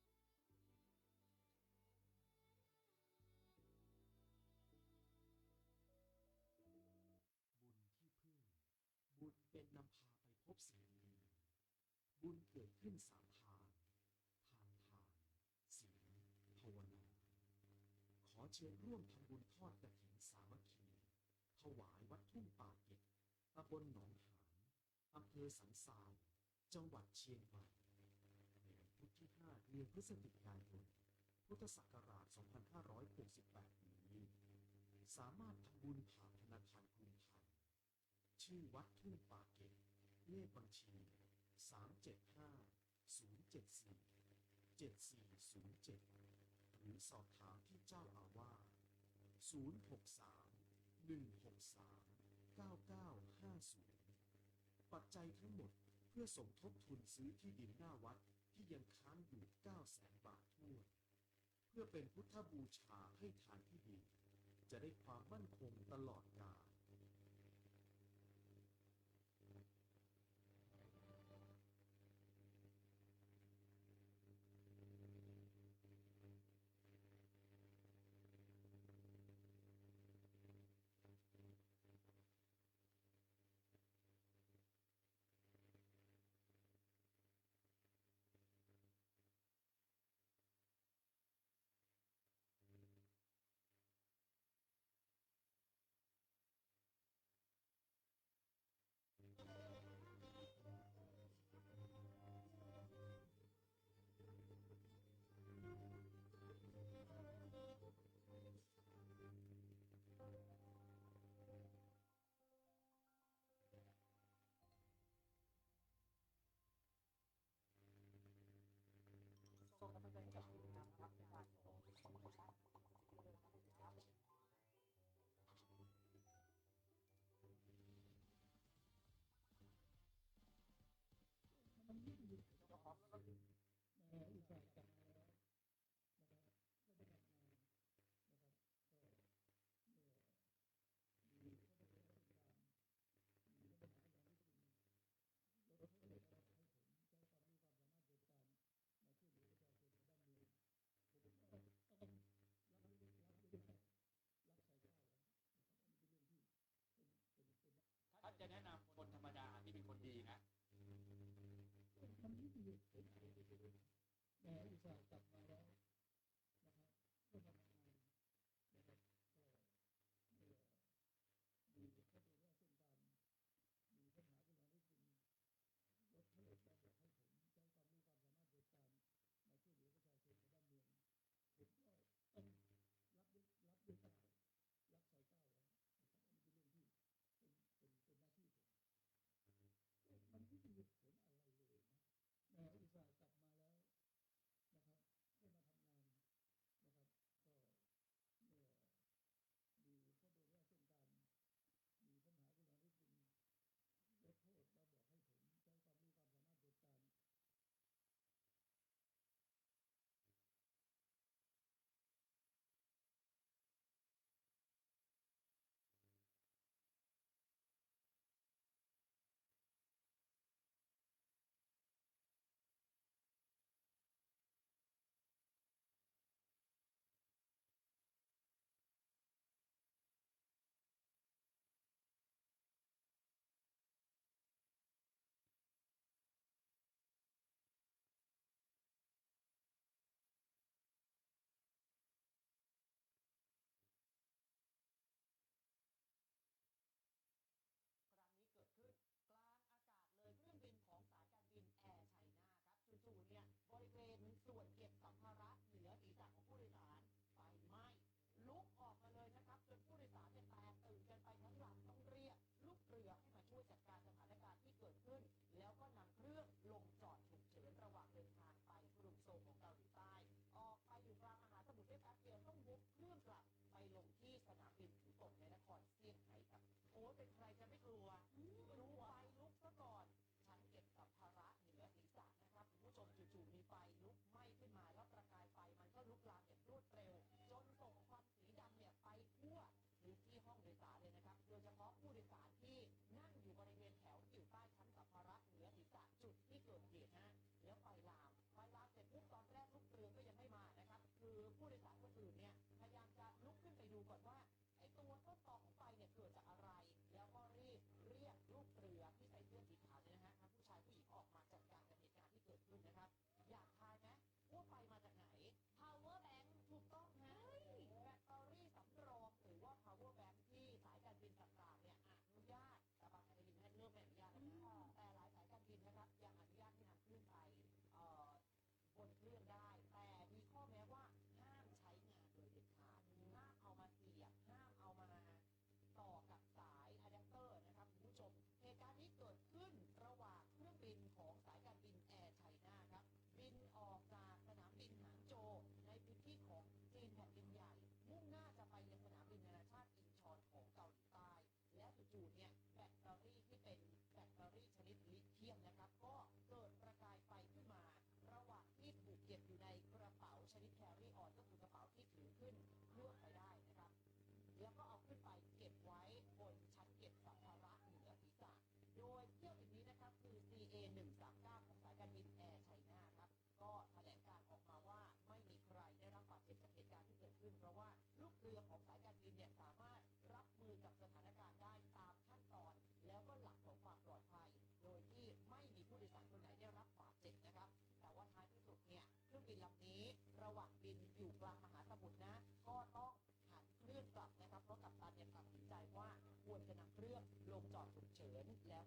จากพระครูไพศาลสุตากร วัดทุ่งป่าเก็ตหนองหานสันทรายได้แล้วณบัดนี้ บุญที่พึ่ง บุญเป็นนำพาไปพบสิ่งดีบุญเกิดขึ้น3 ทางทานศีลภาวนา ขอเชิญร่วมทำบุญทอดกฐินสามัคคีถวายวัดทุ่งป่าเก็ตตำบลหนองหานอำเภอสันทรายจังหวัดเชียงใหม่ในวันพุธที่ 5 เดือนพฤศจิกายน พุทธศักราช 2568 นี้สามารถทำบุญผ่านธนาคารกรุงไทยชื่อวัดทุ่งป่าเก็ตเลขบัญชี 375 074 7407 หรือสอบถามที่เจ้าอาวาส063 163 9950 ปัจจัยทั้งหมดเพื่อสมทบทุนซื้อที่ดินหน้าวัดที่ยังค้างอยู่ 900,000 บาททั่วนเพื่อเป็นพุทธบูชาให้ทานที่ดินจะได้ความมั่นคงตลอดกาล ท่านจะแนะนำคนธรรมดาที่เป็นคนดีนะมันไม่มีเหตุผลอะไรเลยอุตส่าห์กลับมาแล้วนะครับก็ทำงานนะครับก็มีข้อมูลว่าเส้นการมีปัญหาขึ้นมาได้จริงรถเลิกมาบอกให้ผมใช้ความรู้ความสามารถในการมาช่วยเหลือประชาชนในบ้านเมืองผมก็ต้องรับด้วยใจรับสายก้าวแล้วนะครับอันนี้เป็นเรื่องที่เป็นหน้าที่ผมมันไม่มีเหตุผลอะไรเลยนะอุตส่าห์กลับมาแล้วนะครับก็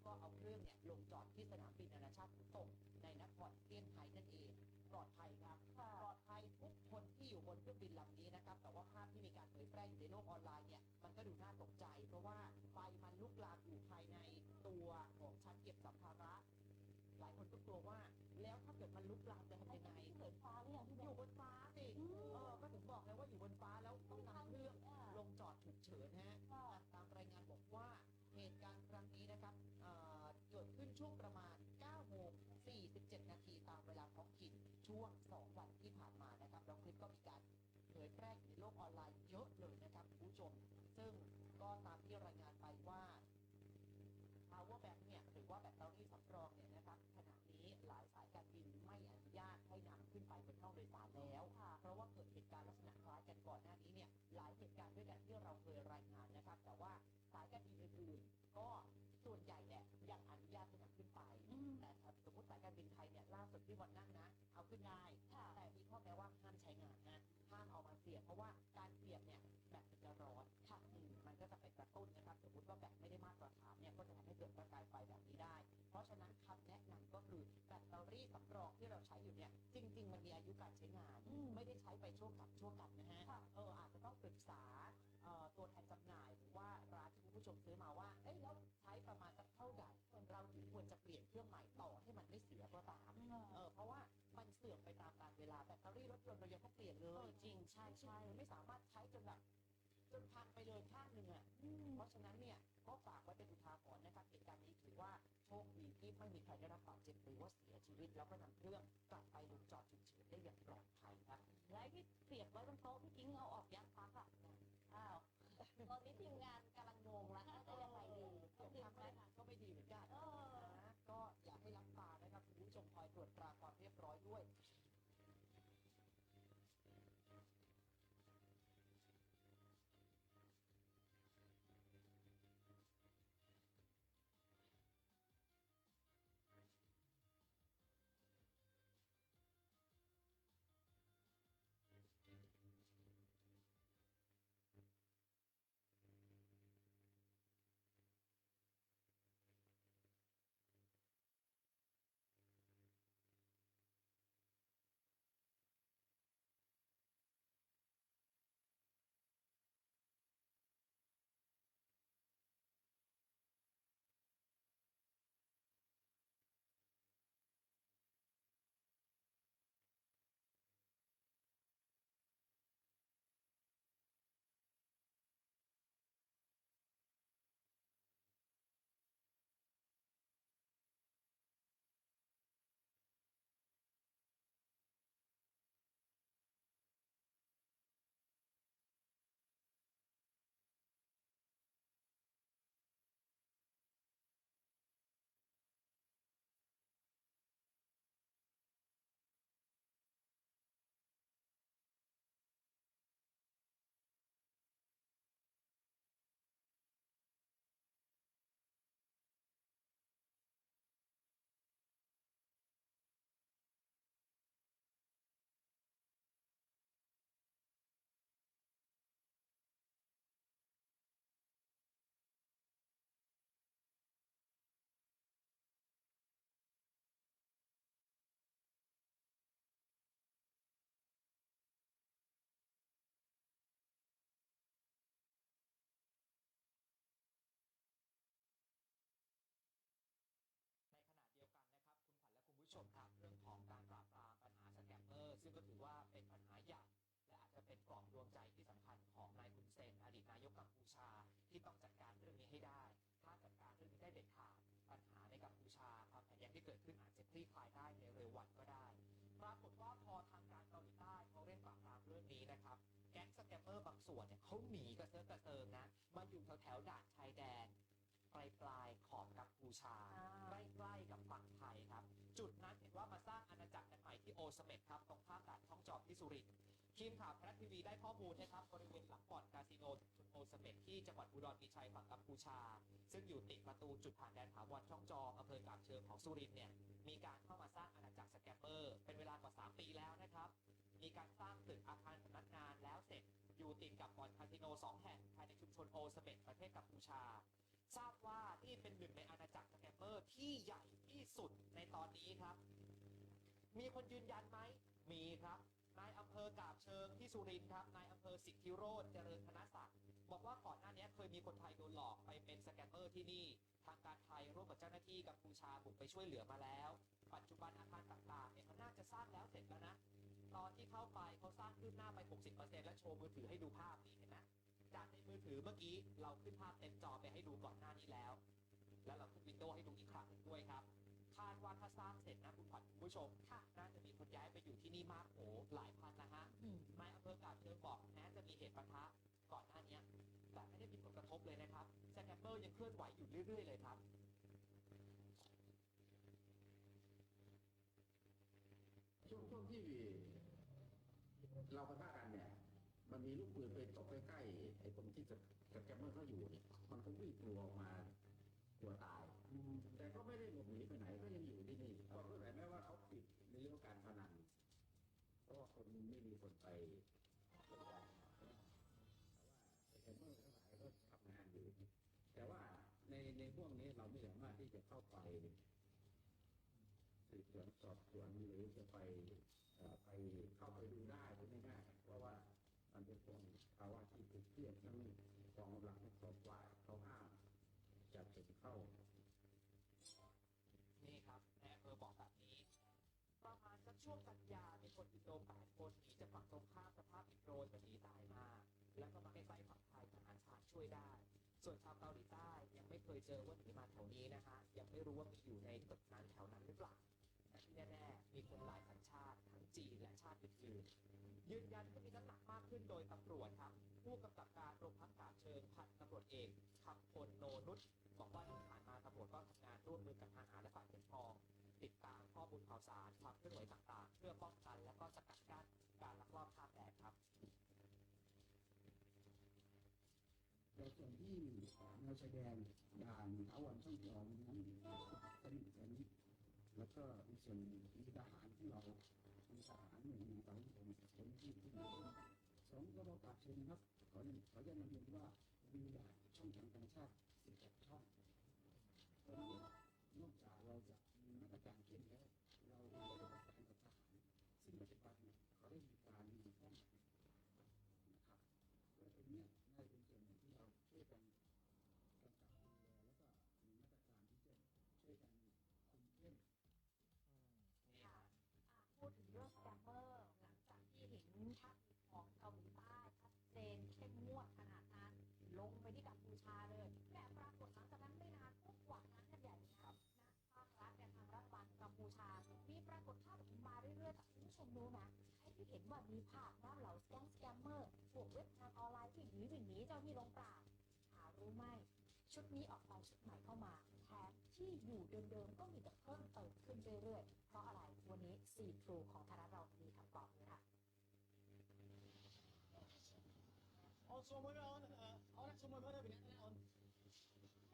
ก็เอาเครื่องเนี่ยลงจอดที่สนามบินนานาชาติขนส่งในนครเซี่ยงไฮ้นั่นเองปลอดภัยครับปลอดภัยทุกคนที่อยู่บนเครื่องบินลำนี้นะครับแต่ว่าภาพที่มีการเผยแพร่อยู่ในโลกออนไลน์เนี่ยมันก็ดูน่าตกใจเพราะว่าไฟมันลุกลามอยู่ภายในตัวของชั้นเก็บสัมภาระหลายคนก็กลัวว่าแล้วถ้าเกิดมันลุกลามจะทำยังไง เหินฟ้าหรือยังพี่ อยู่บนฟ้าสิก็ถึงบอกเลยว่าอยู่บนฟ้าแล้วต้องนำเครื่องลงจอดฉุกเฉินฮะตามรายงานบอกว่าเหตุการณ์ครั้งนี้นะครับเกิดขึ้นช่วงประมาณ 9 โมง 47 นาทีตามเวลาท้องถิ่นช่วง 2 วันที่ผ่านมานะครับแล้วคลิปก็มีการเผยแพร่ในโลกออนไลน์เยอะเลยนะครับคุณผู้ชมซึ่งก็ตามที่รายงานไปว่า power bank เนี่ยหรือว่าแบตเตอรี่สำรองเนี่ยนะครับขณะนี้หลายสายการบินไม่อนุญาตให้นำขึ้นไปบนห้องโดยสารแล้วเพราะว่าเกิดเหตุการณ์ลักษณะคล้ายกันก่อนหน้านี้เนี่ยหลายเหตุการณ์ด้วยกันที่เราเคยรายงานนะครับแต่ว่าสายการบินอื่นๆก็ส่วนใหญ่เนี่ยยังอนุญาตให้นำขึ้นไปแต่สมมติสายการบินไทยเนี่ยล่าสุดที่วันนั้นนะเอาขึ้นได้แต่มีข้อแม้ว่าห้ามใช้งานนะห้ามเอามาเสียบเพราะว่าการเสียบเนี่ยแบตมันจะร้อนมันก็จะไปกระตุ้นนะครับสมมติว่าแบตไม่ได้มาตรฐานเนี่ยก็จะทำให้เกิดประกายไฟแบบนี้ได้เพราะฉะนั้นคำแนะนำก็คือแบตเตอรี่สำรองที่เราใช้อยู่เนี่ยจริงๆมันมีอายุการใช้งานไม่ได้ใช้ไปชั่วกับนะฮะอาจจะต้องปรึกษาตัวแทนจำหน่ายหรือว่าร้านที่คุณผู้ชมซื้อมาว่าแล้วใช้ประมาณสักเท่าไหร่เราถึงควรจะเปลี่ยนเครื่องใหม่ต่อให้มันไม่เสียก็ตามเพราะว่ามันเสื่อมไปตามกาลเวลาแบตเตอรี่รถยนต์เรายังต้องเปลี่ยนเลยจริงใช่ไม่สามารถใช้จนพังไปเลยข้างหนึ่งอ่ะเพราะฉะนั้นเนี่ยก็ฝากไว้เป็นอุทาหรณ์นะครับเหตุการณ์นี้ถือว่าโชคดีที่ไม่มีใครได้รับบาดเจ็บหรือว่าเสียชีวิตแล้วก็นำเครื่องกลับไปลงจอดฉุกเฉินได้อย่างปลอดภัยครับและที่เสียบไว้บนโต๊ะพี่กิ้งเอาออกยังพักอ่ะตอนนี้ทีมงานกำลังงงแล้วจะยังไงดี ทำรายงานก็ไม่ดีเหมือนกันนะก็อยากให้รับตานะครับคุณผู้ชมคอยตรวจตราความเรียบร้อยด้วย ในขณะเดียวกันนะครับคุณขวัญและคุณผู้ชมครับเรื่องของการปราบปรามปัญหาสแกมเมอร์ซึ่งก็ถือว่าเป็นปัญหาใหญ่และอาจจะเป็นกรอบดวงใจที่สำคัญของนายฮุนเซนอดีตนายกกัมพูชาที่ต้องจัดการเรื่องนี้ให้ได้ถ้าจัดการเรื่องนี้ได้เด็ดขาดปัญหาในกัมพูชาความขัดแย้งที่เกิดขึ้นอาจจะคลี่คลายได้ในเร็ววันก็ได้ปรากฏว่าพอทางการเกาหลีใต้เขาเร่งปราบปรามเรื่องนี้นะครับแก๊งสแกมเมอร์บางส่วนเนี่ยเขาหนีกระเซิร์กระเซิงนะมาอยู่แถวด่านชายแดนปลายขอบกัมพูชาใกล้ๆกับฝั่งไทยครับจุดนั้นเห็นว่ามาสร้างอาณาจักรกันใหม่ที่โอเสเม็ดครับตรงข้ามด่านช่องจอมที่สุรินทร์ทีมข่าวไทยรัฐทีวีได้ข้อมูลนะครับบริเวณหลังบ่อนคาสิโนโอเสเม็ดที่จังหวัดอุดรธานีฝั่งกัมพูชาซึ่งอยู่ติดประตูจุดผ่านแดนถาวรช่องจอมอำเภอกาบเชิงของสุรินทร์เนี่ยมีการเข้ามาสร้างอาณาจักรสแกมเมอร์เป็นเวลากว่า3 ปีแล้วนะครับมีการสร้างตึกอาคารสำนักงานแล้วเสร็จอยู่ติดกับบ่อนคาสิโน2 แห่งภายในชุมชนโอเสเม็ดประเทศกัมพูชาทราบว่าที่เป็นหนึ่งในอาณาจักรสแกมเมอร์ ที่ใหญ่ที่สุดในตอนนี้ครับ มีคนยืนยันไหมมีครับนายอำเภอกาบเชิงที่สุรินทร์ครับนายอำเภอสิทธิโรจน์เจริญธนศักดิ์บอกว่าก่อนหน้านี้เคยมีคนไทยโดนหลอกไปเป็นสแกมเมอร์ที่นี่ทางการไทยร่วมกับเจ้าหน้าที่กัมพูชาบุกไปช่วยเหลือมาแล้ว ปัจจุบันอาคารต่างๆเนี่ยมันน่าจะสร้างแล้วเสร็จแล้วนะตอนที่เข้าไปเขาสร้างขึ้นหน้าไป 60% และโชว์มือถือให้ดูภาพนี่เห็นไหมจากในมือถือเมื่อกี้เราขึ้นภาพเต็มจอไปให้ดูก่อนหน้านี้แล้วเราขึ้นวินโดว์ให้ดูอีกครั้งหนึ่งด้วยครับคาดว่าถ้าสร้างเสร็จนะคุณขวัญคุณผู้ชมน่าจะมีคนย้ายไปอยู่ที่นี่มากโอ้หลายพันนะฮะนายอำเภอกาบเชิงบอกแม้จะมีเหตุปะทะก่อนหน้านี้แต่ไม่ได้มีผลกระทบเลยนะครับสแกมเมอร์ยังเคลื่อนไหวอยู่เรื่อยๆเลยครับ ช่วงที่เราปะทะกันเนี่ยมันมีลูกปืนไปตกใกล้ๆไอ้ตรงที่สแกมเมอร์เขาอยู่เนี่ยมันก็วิ่งกลัวออกมากลัวตายแต่ก็ไม่ได้หลบหนีไปไหนก็ยังอยู่ที่นี่ก็รู้แต่แม้ว่าเขาปิดในเรื่องการพนันเพราะว่าคนไม่มีคนไปแต่ว่าสแกมเมอร์ทั้งหลายก็ทำงานอยู่แต่ว่าในพวกนี้เราไม่สามารถที่จะเข้าไปสืบสวนสอบสวนหรือจะไปเข้าไปดูได้ไม่ง่ายเพราะว่ามันเป็นพวกภาวะที่ตึงเครียดทั้งกองกำลังทั้งสองฝ่ายเขาห้ามจับถึงเข้า นี่ครับนายอำเภอบอกแบบนี้ประมาณสักช่วงกันยามีคนอินโด8 คนหนีจากฝั่งตรงข้ามสภาพอินโดจะหนีตายมาแล้วก็มาให้ไฟฝั่งไทยทหารชาติช่วยได้ ส่วนชาวเกาหลีใต้ยังไม่เคยเจอว่าหนีมาแถวนี้นะฮะยังไม่รู้ว่ามีอยู่ในตึกนั้นแถวนั้นหรือเปล่าแต่ที่แน่ๆมีคนหลายสัญชาติทั้งจีนและชาติอื่นๆยืนยันว่ามีน้ำหนักมากขึ้นโดยตำรวจครับผู้กำกับการโรงพักกาบเชิงพันตำรวจเอกคำพลโนนุชบอกว่าที่ผ่านมาตำรวจก็ทำงานร่วมมือกับทหารและฝ่ายปกครองติดตามข้อมูลข่าวสารความเคลื่อนไหวต่างๆเพื่อป้องกันและก็สกัดกั้นการลักลอบข้ามแดนครับ ในส่วนที่แนวชายแดนด่านอาวันช่องจอมนั้นสนิทกันแล้วก็ในส่วนมีทหารที่เรามีทหารหน่วยงานต่างๆคนที่สองก็ประกาศเชิญครับขออนุญาตนำเรียนว่ามีด่านช่องทางธรรมชาติ17 ช่องนอกจากเราจะมีมาตรการเข้มแล้วเราได้ประสานกับทหารซึ่งปัจจุบันเขาได้มีการมีข้อมูลนะครับและตรงนี้น่าจะเป็นส่วนหนึ่งที่เราช่วยกันกำกับดูแลแล้วก็มีมาตรการที่จะช่วยกันคุมเข้ม ค่ะพูดถึงเรื่องสแกมเมอร์หลังจากที่เห็นท่าทีของเกาหลีใต้ชัดเจนเข้มงวดขนาดนั้นลงไปที่กัมพูชาเลยแต่ปรากฏหลังจากนั้นไม่นานปุ๊บกว่านั้นกันใหญ่นะภาครัฐเนี่ยทางรัฐบาลกัมพูชามีปรากฏภาพมาเรื่อยๆแต่คุณผู้ชมรู้นะไอ้ที่เห็นว่ามีภาพน้ำเหล่าสแกมเมอร์พวกเว็บทางออนไลน์วิ่งหนีเจ้าที่ลงปราบหารู้ไหมชุดนี้ออกไปชุดใหม่เข้ามาแถมที่อยู่เดิมๆก็มีแต่เพิ่มเติมขึ้นเรื่อยๆเพราะอะไรวันนี้4 True ของไทยรัฐเรามีคำตอบเลยค่ะ On semua on orang semua ada binat sana on.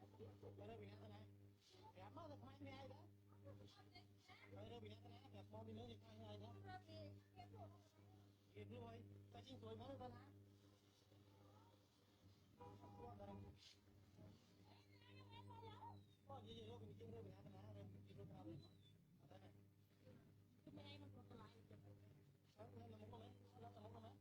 Ada binat sana. Ya mana main ni ada. Ada binat sana. Ya mau di mana main ni ada. Itu boy. Cacing boy mana sana. Kuat dah. Oh ye lo binat ada binat sana. Ada itu kenapa? Ada. Itu main nak buat lain. Ada mau mana? Ada mau mana?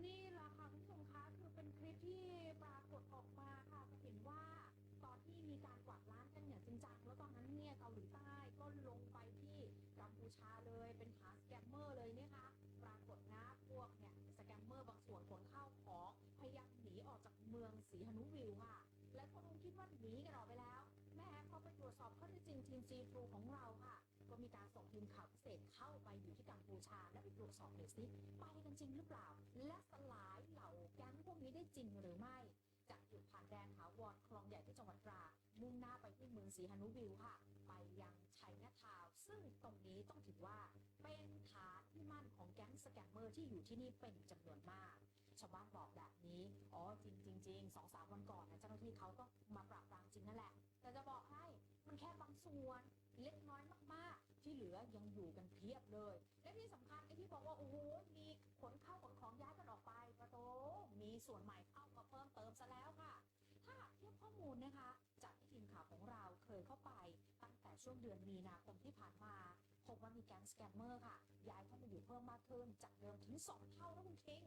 นี่แหละค่ะคุณผู้ชมคะคือเป็นคลิปที่ปรากฏออกมาค่ะจะเห็นว่าตอนที่มีการกวาดล้างกันอย่างจริงจังแล้วตอนนั้นเนี่ยเกาหลีใต้ก็ลงไปที่กัมพูชาเลยเป็นหาสแกมเมอร์เลยเนี่ยค่ะปรากฏนะพวกเนี่ยสแกมเมอร์บางส่วนขนเข้าของพยายามหนีออกจากเมืองสีหนุวิวค่ะและคนคงคิดว่าหนีกันออกไปแล้วแม่พอไปตรวจสอบข้อเท็จจริงทีม G2 ของเราค่ะก็มีการส่งทีมข่าวพิเศษเข้าไปอยู่ที่กัมพูชาและไปตรวจสอบหน่อยสิไปกันจริงหรือเปล่าและสลายเหล่าแก๊งพวกนี้ได้จริงหรือไม่จากจุดผ่านแดนถาวรคลองใหญ่ที่จังหวัดตราดมุ่งหน้าไปที่เมืองศรีหนุวิวค่ะไปยังชัยนาทาวน์ซึ่งตรงนี้ต้องถือว่าเป็นฐานที่มั่นของแก๊งสแกมเมอร์ที่อยู่ที่นี่เป็นจำนวนมากชาวบ้านบอกแบบนี้อ๋อจริง 2-3 วันก่อนนะเจ้าหน้าที่เขาก็มาปราบปรามจริงนั่นแหละแต่จะบอกให้มันแค่บางส่วนเล็กน้อยมากๆที่เหลือยังอยู่กันเพียบเลยและที่สำคัญไอ้ที่บอกว่าโอ้โหมีขนข้าวขนของย้ายกันออกไปประตู ส่วนใหม่เข้ามาเพิ่มเติมซะแล้วค่ะ ถ้าหากเทียบข้อมูลนะคะ จากที่ทีมข่าวของเราเคยเข้าไปตั้งแต่ช่วงเดือนมีนาคมที่ผ่านมาพบว่ามีแก๊งสแกมเมอร์ค่ะย้ายเข้ามาอยู่เพิ่มมากขึ้นจากเดิมถึง2 เท่านะคุณคิง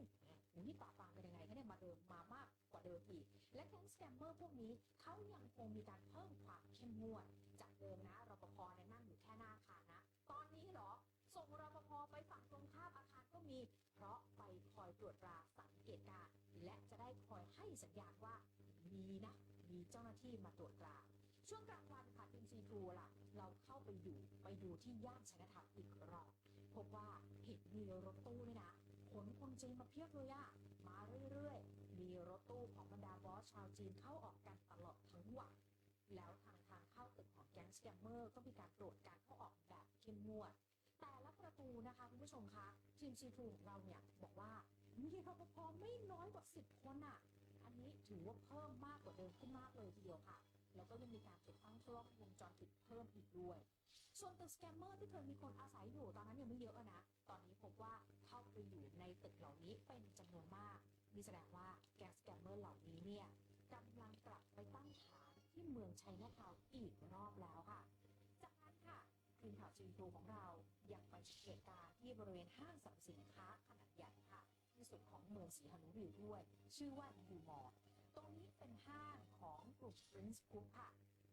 นี่ปราบปรามเป็นยังไงคะเนี่ยมามากกว่าเดิมอีกและแก๊งสแกมเมอร์พวกนี้เขายังคงมีการเพิ่มความเข้มงวดจากเดิมนะรปภเนี่ยนั่งอยู่แค่หน้าอาคารนะตอนนี้เหรอส่งรปภไปฝั่งตรงข้ามอาคารก็มีเพราะไปคอยตรวจตราสังเกตการณ์และจะได้คอยให้สัญญาณว่ามีเจ้าหน้าที่มาตรวจตราช่วงกลางวันค่ะทีมซีทูล่ะเราเข้าไปดูที่ย่านชัยนาทาวน์อีกรอบพบว่าเห็นมีรถตู้นี่นะขนคนจีนมาเพียบเลยอะมาเรื่อยๆมีรถตู้ของบรรดาบอสชาวจีนเข้าออกกันตลอดทั้งวันแล้วทางเข้าตึกของแก๊งสแกมเมอร์ก็มีการตรวจการเข้าออกแบบเข้มงวดแต่ละประตูนะคะคุณผู้ชมคะทีมซีทูของเราเนี่ยบอกว่ามีรปภไม่น้อยกว่า10 คนอะอันนี้ถือว่าเพิ่มมากกว่าเดิมขึ้นมากเลยทีเดียวค่ะแล้วก็ยังมีการติดตั้งกล้องวงจรปิดเพิ่มอีกด้วยส่วนตึกสแกมเมอร์ที่เคยมีคนอาศัยอยู่ตอนนั้นยังไม่เยอะนะตอนนี้พบว่าเข้าไปอยู่ในตึกเหล่านี้เป็นจำนวนมากนี่แสดงว่าแก๊งสแกมเมอร์เหล่านี้เนี่ยกำลังกลับไปตั้งฐานที่เมืองชัยนาทาวน์อีกรอบแล้วค่ะจากนั้นค่ะทีมข่าวจีนทูของเรายังไปสังเกตการณ์ที่บริเวณห้างสรรพสินค้าขนาดใหญ่ค่ะที่สุดของเมืองศรีหนุวิวด้วยชื่อว่ายูมอลตรงนี้เป็นห้างของกลุ่ม Prince Group ค่ะ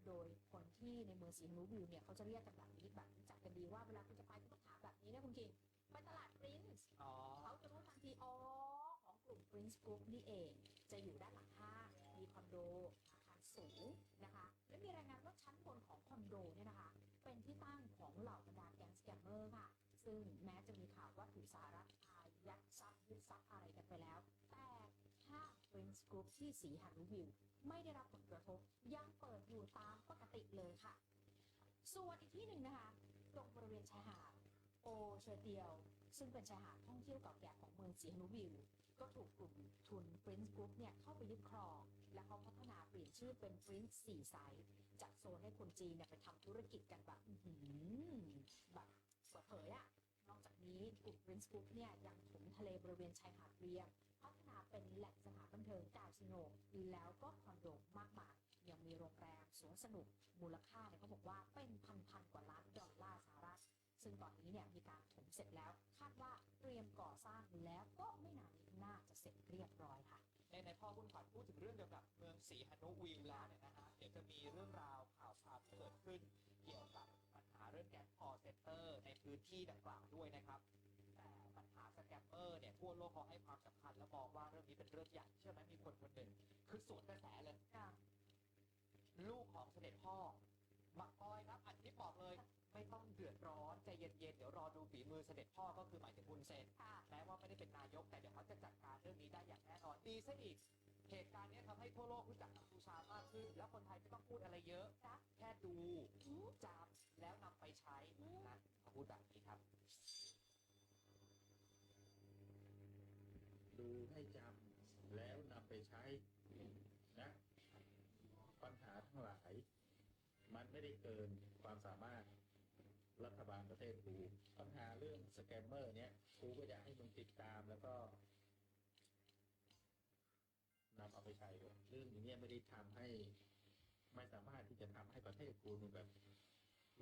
โดยคนที่ในเมืองศรีหนุวิวเนี่ยเขาจะเรียกกันแบบนี้แบบรู้จักกันดีว่าเวลาคุณจะไปคุณต้องถามแบบนี้นะคุณคิงไปตลาด Prince เขาจะรู้ทันทีของกลุ่ม Prince Group นี่เองจะอยู่ด้านหลังห้างมีคอนโดอาคารสูงนะคะและมีรายงานว่าชั้นบนของคอนโดเนี่ยนะคะเป็นที่ตั้งของเหล่าบรรดาแก๊งสแกมเมอร์ค่ะซึ่งแม้จะมีข่าวว่าถูกสหรัฐอายัดทรัพย์ยึดทรัพย์อะไรกันไปแล้วแต่ห้าง Prince Group ที่ศรีหนุวิวไม่ได้รับผลกระทบยังเปิดอยู่ตามปกติเลยค่ะส่วนอีกที่หนึ่งนะคะตรงบริเวณชายหาดโอเชอร์เตียวซึ่งเป็นชายหาดท่องเที่ยวเก่าแก่ของเมืองศรีหนุวิวก็ถูกกลุ่มทุน Prince Group เนี่ยเข้าไปยึดครองและเขาพัฒนาเปลี่ยนชื่อเป็น Prince 4 Side จัดโซนให้คนจีนเนี่ยไปทำธุรกิจกันแบบแบบเปิดเผยอะนอกจากนี้กลุ่ม Prince Group เนี่ยยังถมทะเลบริเวณชายหาดเรียงพัฒนาเป็นแหล่งสถานบันเทิงคาสิโนแล้วก็คอนโดมากมายยังมีโรงแรมสวนสนุกมูลค่าเนี่ยเขาบอกว่าเป็นพันกว่าล้านดอลลาร์สหรัฐซึ่งตอนนี้เนี่ยมีการถมเสร็จแล้วคาดว่าเตรียมก่อสร้างแล้วก็ไม่นานนี้น่าจะเสร็จเรียบร้อยค่ะในพ่อคุณขวัญพูดถึงเรื่องเกี่ยวกับเมืองศรีหนุวิวแล้วเนี่ยนะฮะเดี๋ยวจะมีเรื่องราวข่าวที่เกิดขึ้นเกี่ยวกับปัญหาเรื่องแก๊งคอร์เซ็นเตอร์ในพื้นที่ดังกล่าวด้วยนะครับแต่ปัญหาสแกมเมอร์เนี่ยทั่วโลกเขาให้ความสำคัญและมองว่าเรื่องนี้เป็นเรื่องใหญ่เชื่อไหมมีคนหนึ่งคือสวนกระแสเลยลูกของเสด็จพ่อบักบอยครับอัดคลิปบอกเลยไม่ต้องเดือดร้อนใจเย็นๆเดี๋ยวรอดูฝีมือเสด็จพ่อก็คือหมายถึงบุญเซนแม้ว่าไม่ได้เป็นนายกแต่เดี๋ยวเขาจะจัดการเรื่องนี้ได้อย่างแน่นอนดีซะอีกเหตุการณ์นี้ทำให้ทั่วโลกรู้จักกัมพูชามากขึ้นแล้วคนไทยไม่ต้องพูดอะไรเยอะแค่ดูจำแล้วนำไปใช้นะเขาพูดแบบนี้ครับดูให้จำแล้วนำไปใช้นะปัญหาทั้งหลายมันไม่ได้เกินความสามารถรัฐบาลประเทศกูปัญหาเรื่องสแกมเมอร์เนี้ยกูก็อยากให้มึงติดตามแล้วก็นำเอาไปใช้ด้วยเรื่องอย่างเงี้ยไม่ได้ทำให้ไม่สามารถที่จะทำให้ประเทศกูมันแบบ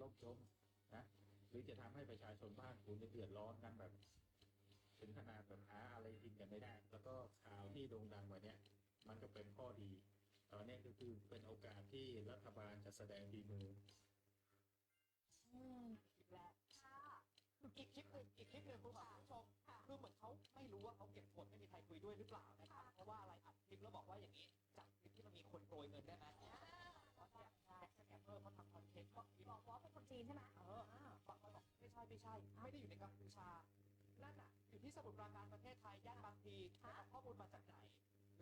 ล่มจมนะหรือจะทำให้ประชาชนบ้านกูเดือดร้อนกันแบบถึงขนาดแบบหาอะไรกินกันไม่ได้แล้วก็ข่าวที่โด่งดังวันนี้มันก็เป็นข้อดีตอนนี้ก็คือเป็นโอกาสที่รัฐบาลจะแสดงฝีมือและอีกคลิปหนึ่งคุณผู้ชมคือเหมือนเขาไม่รู้ว่าเขาเก็บกดไม่มีใครคุยด้วยหรือเปล่านะครับเพราะว่าอะไรอัดคลิปแล้วบอกว่าอย่างนี้จากคลิปที่มันมีคนโปรยเงินได้ไหมเพราะเนี่ยสแกมเมอร์เขาทำคอนเทนต์บอกว่าเป็นคนจีนใช่ไหมบางคนบอกไม่ใช่ไม่ได้อยู่ในกัมพูชานั่นน่ะอยู่ที่สมุทรปราการประเทศไทยย่านบางพลีเอาข้อมูลมาจากไหน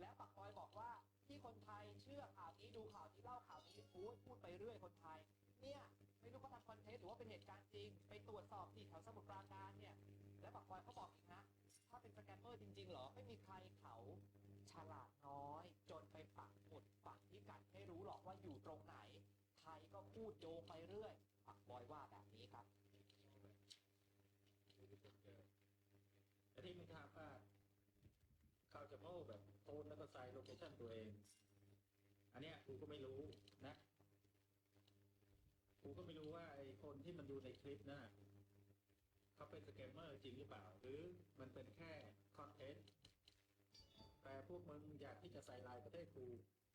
แล้วปักบอยบอกว่าที่คนไทยเชื่อข่าวนี้ดูข่าวนี้เล่าข่าวนี้พูดไปเรื่อยคนไทยเนี่ยไม่รู้เขาทำคอนเทนต์หรือว่าเป็นเหตุการณ์จริงไปตรวจสอบที่แถวสมุทรปราการเนี่ยแล้วปักบอยเขาบอกอีกนะถ้าเป็นสแกมเมอร์จริงๆเหรอไม่มีใครเขาฉลาดน้อยจนไปปักหมุดปักพิกัดให้รู้หรอกว่าอยู่ตรงไหนไทยก็พูดโยงไปเรื่อยปักบอยว่าแบบนี้ครับแต่ที่มึงถามว่าเขาจะโม้แบบ โพสต์แล้วก็ใส่โลเคชั่นตัวเอง อันเนี้ยกูก็ไม่รู้นะกูก็ไม่รู้ว่าไอ้คนที่มันดูในคลิปน่ะเขาเป็นสแกมเมอร์จริงหรือเปล่า หรือมันเป็นแค่คอนเทนต์แต่พวกมึงอยากที่จะใส่ลายประเทศกู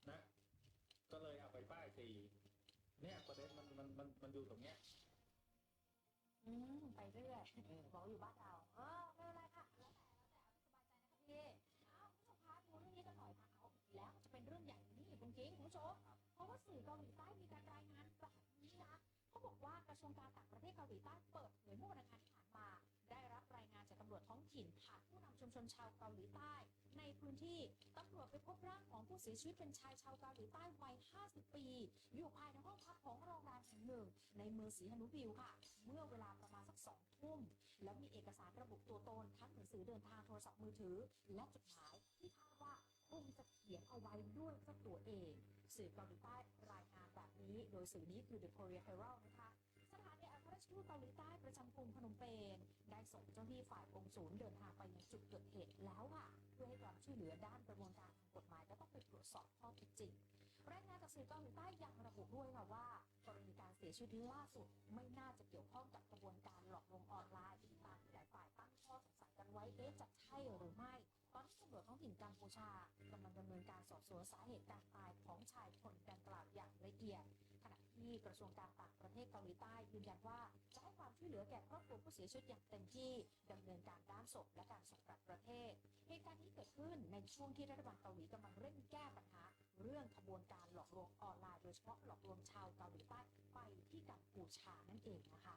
นะก็เลยเอาไปป้ายสีเนี่ยประเด็นมันอยู่ตรงเนี้ย ไปเรื่อยบอกอยู่บ้านเราไม่เป็นไรค่ะแล้วแต่สบายใจนะคะพี่คุณผู้ชมคะดูเรื่องนี้กันหน่อยค่ะเอาอีกแล้วจะเป็นเรื่องใหญ่นี่คุณกิ๊งคุณผู้ชมเพราะว่าสื่อเกาหลีใต้มีการรายงานแบบนี้นะเขาบอกว่ากระทรวงการต่างประเทศเกาหลีใต้เปิดเผยเมื่อวันอังคารที่ผ่านมาได้รับรายงานจากตำรวจท้องถิ่นผ่านผู้นำชุมชนชาวเกาหลีใต้ในพื้นที่ตำรวจไปพบร่างของผู้เสียชีวิตเป็นชายชาวเกาหลีใต้วัย 50 ปีอยู่ภายในห้องพักของโรงแรมแห่งหนึ่งในเมืองสีฮานุบิลค่ะเมื่อเวลาประมาณสัก 2 ทุ่มแล้วมีเอกสารระบุตัวตนทั้งหนังสือเดินทางโทรศัพท์มือถือและจดหมายที่คาดว่าคงจะเขียนเอาไว้ด้วยเจ้าตัวเองสื่อเกาหลีใต้รายงานแบบนี้โดยสื่อนี้คือ The Korea Herald นะคะสถานเอกอัครราชทูตเกาหลีใต้ประจำกรุงพนมเปญได้ส่งเจ้าหน้าที่ฝ่ายกงสุลเดินทางไปยังจุดเกิดเหตุแล้วค่ะเพื่อให้ความช่วยเหลือด้านกระบวนการทางกฎหมายและต้องไปตรวจสอบข้อเท็จจริงรายงานจากสื่อเกาหลีใต้ยังระบุด้วยค่ะว่ากรณีการเสียชีวิตล่าสุดไม่น่าจะเกี่ยวข้องกับกระบวนการหลอกลวงออนไลน์ที่ตามหลายฝ่ายตั้งข้อสงสัยกันไว้จะใช่หรือไม่ตอนนี้ตำรวจท้องถิ่นกัมพูชากำลังดำเนินการสอบสวนสาเหตุการตายของชายคนดังกล่าวอย่างละเอียดขณะที่กระทรวงการต่างประเทศเกาหลีใต้ยืนยันว่าจะให้ความช่วยเหลือแก่ครอบครัวผู้เสียชีวิตอย่างเต็มที่ดำเนินการด้านศพและการส่งกลับประเทศเหตุการณ์นี้เกิดขึ้นในช่วงที่รัฐบาลเกาหลีกำลังเร่งแก้ปัญหาเรื่องขบวนการหลอกลวงออนไลน์โดยเฉพาะหลอกลวงชาวเกาหลีใต้ไปที่กัมพูชานั่นเองนะคะ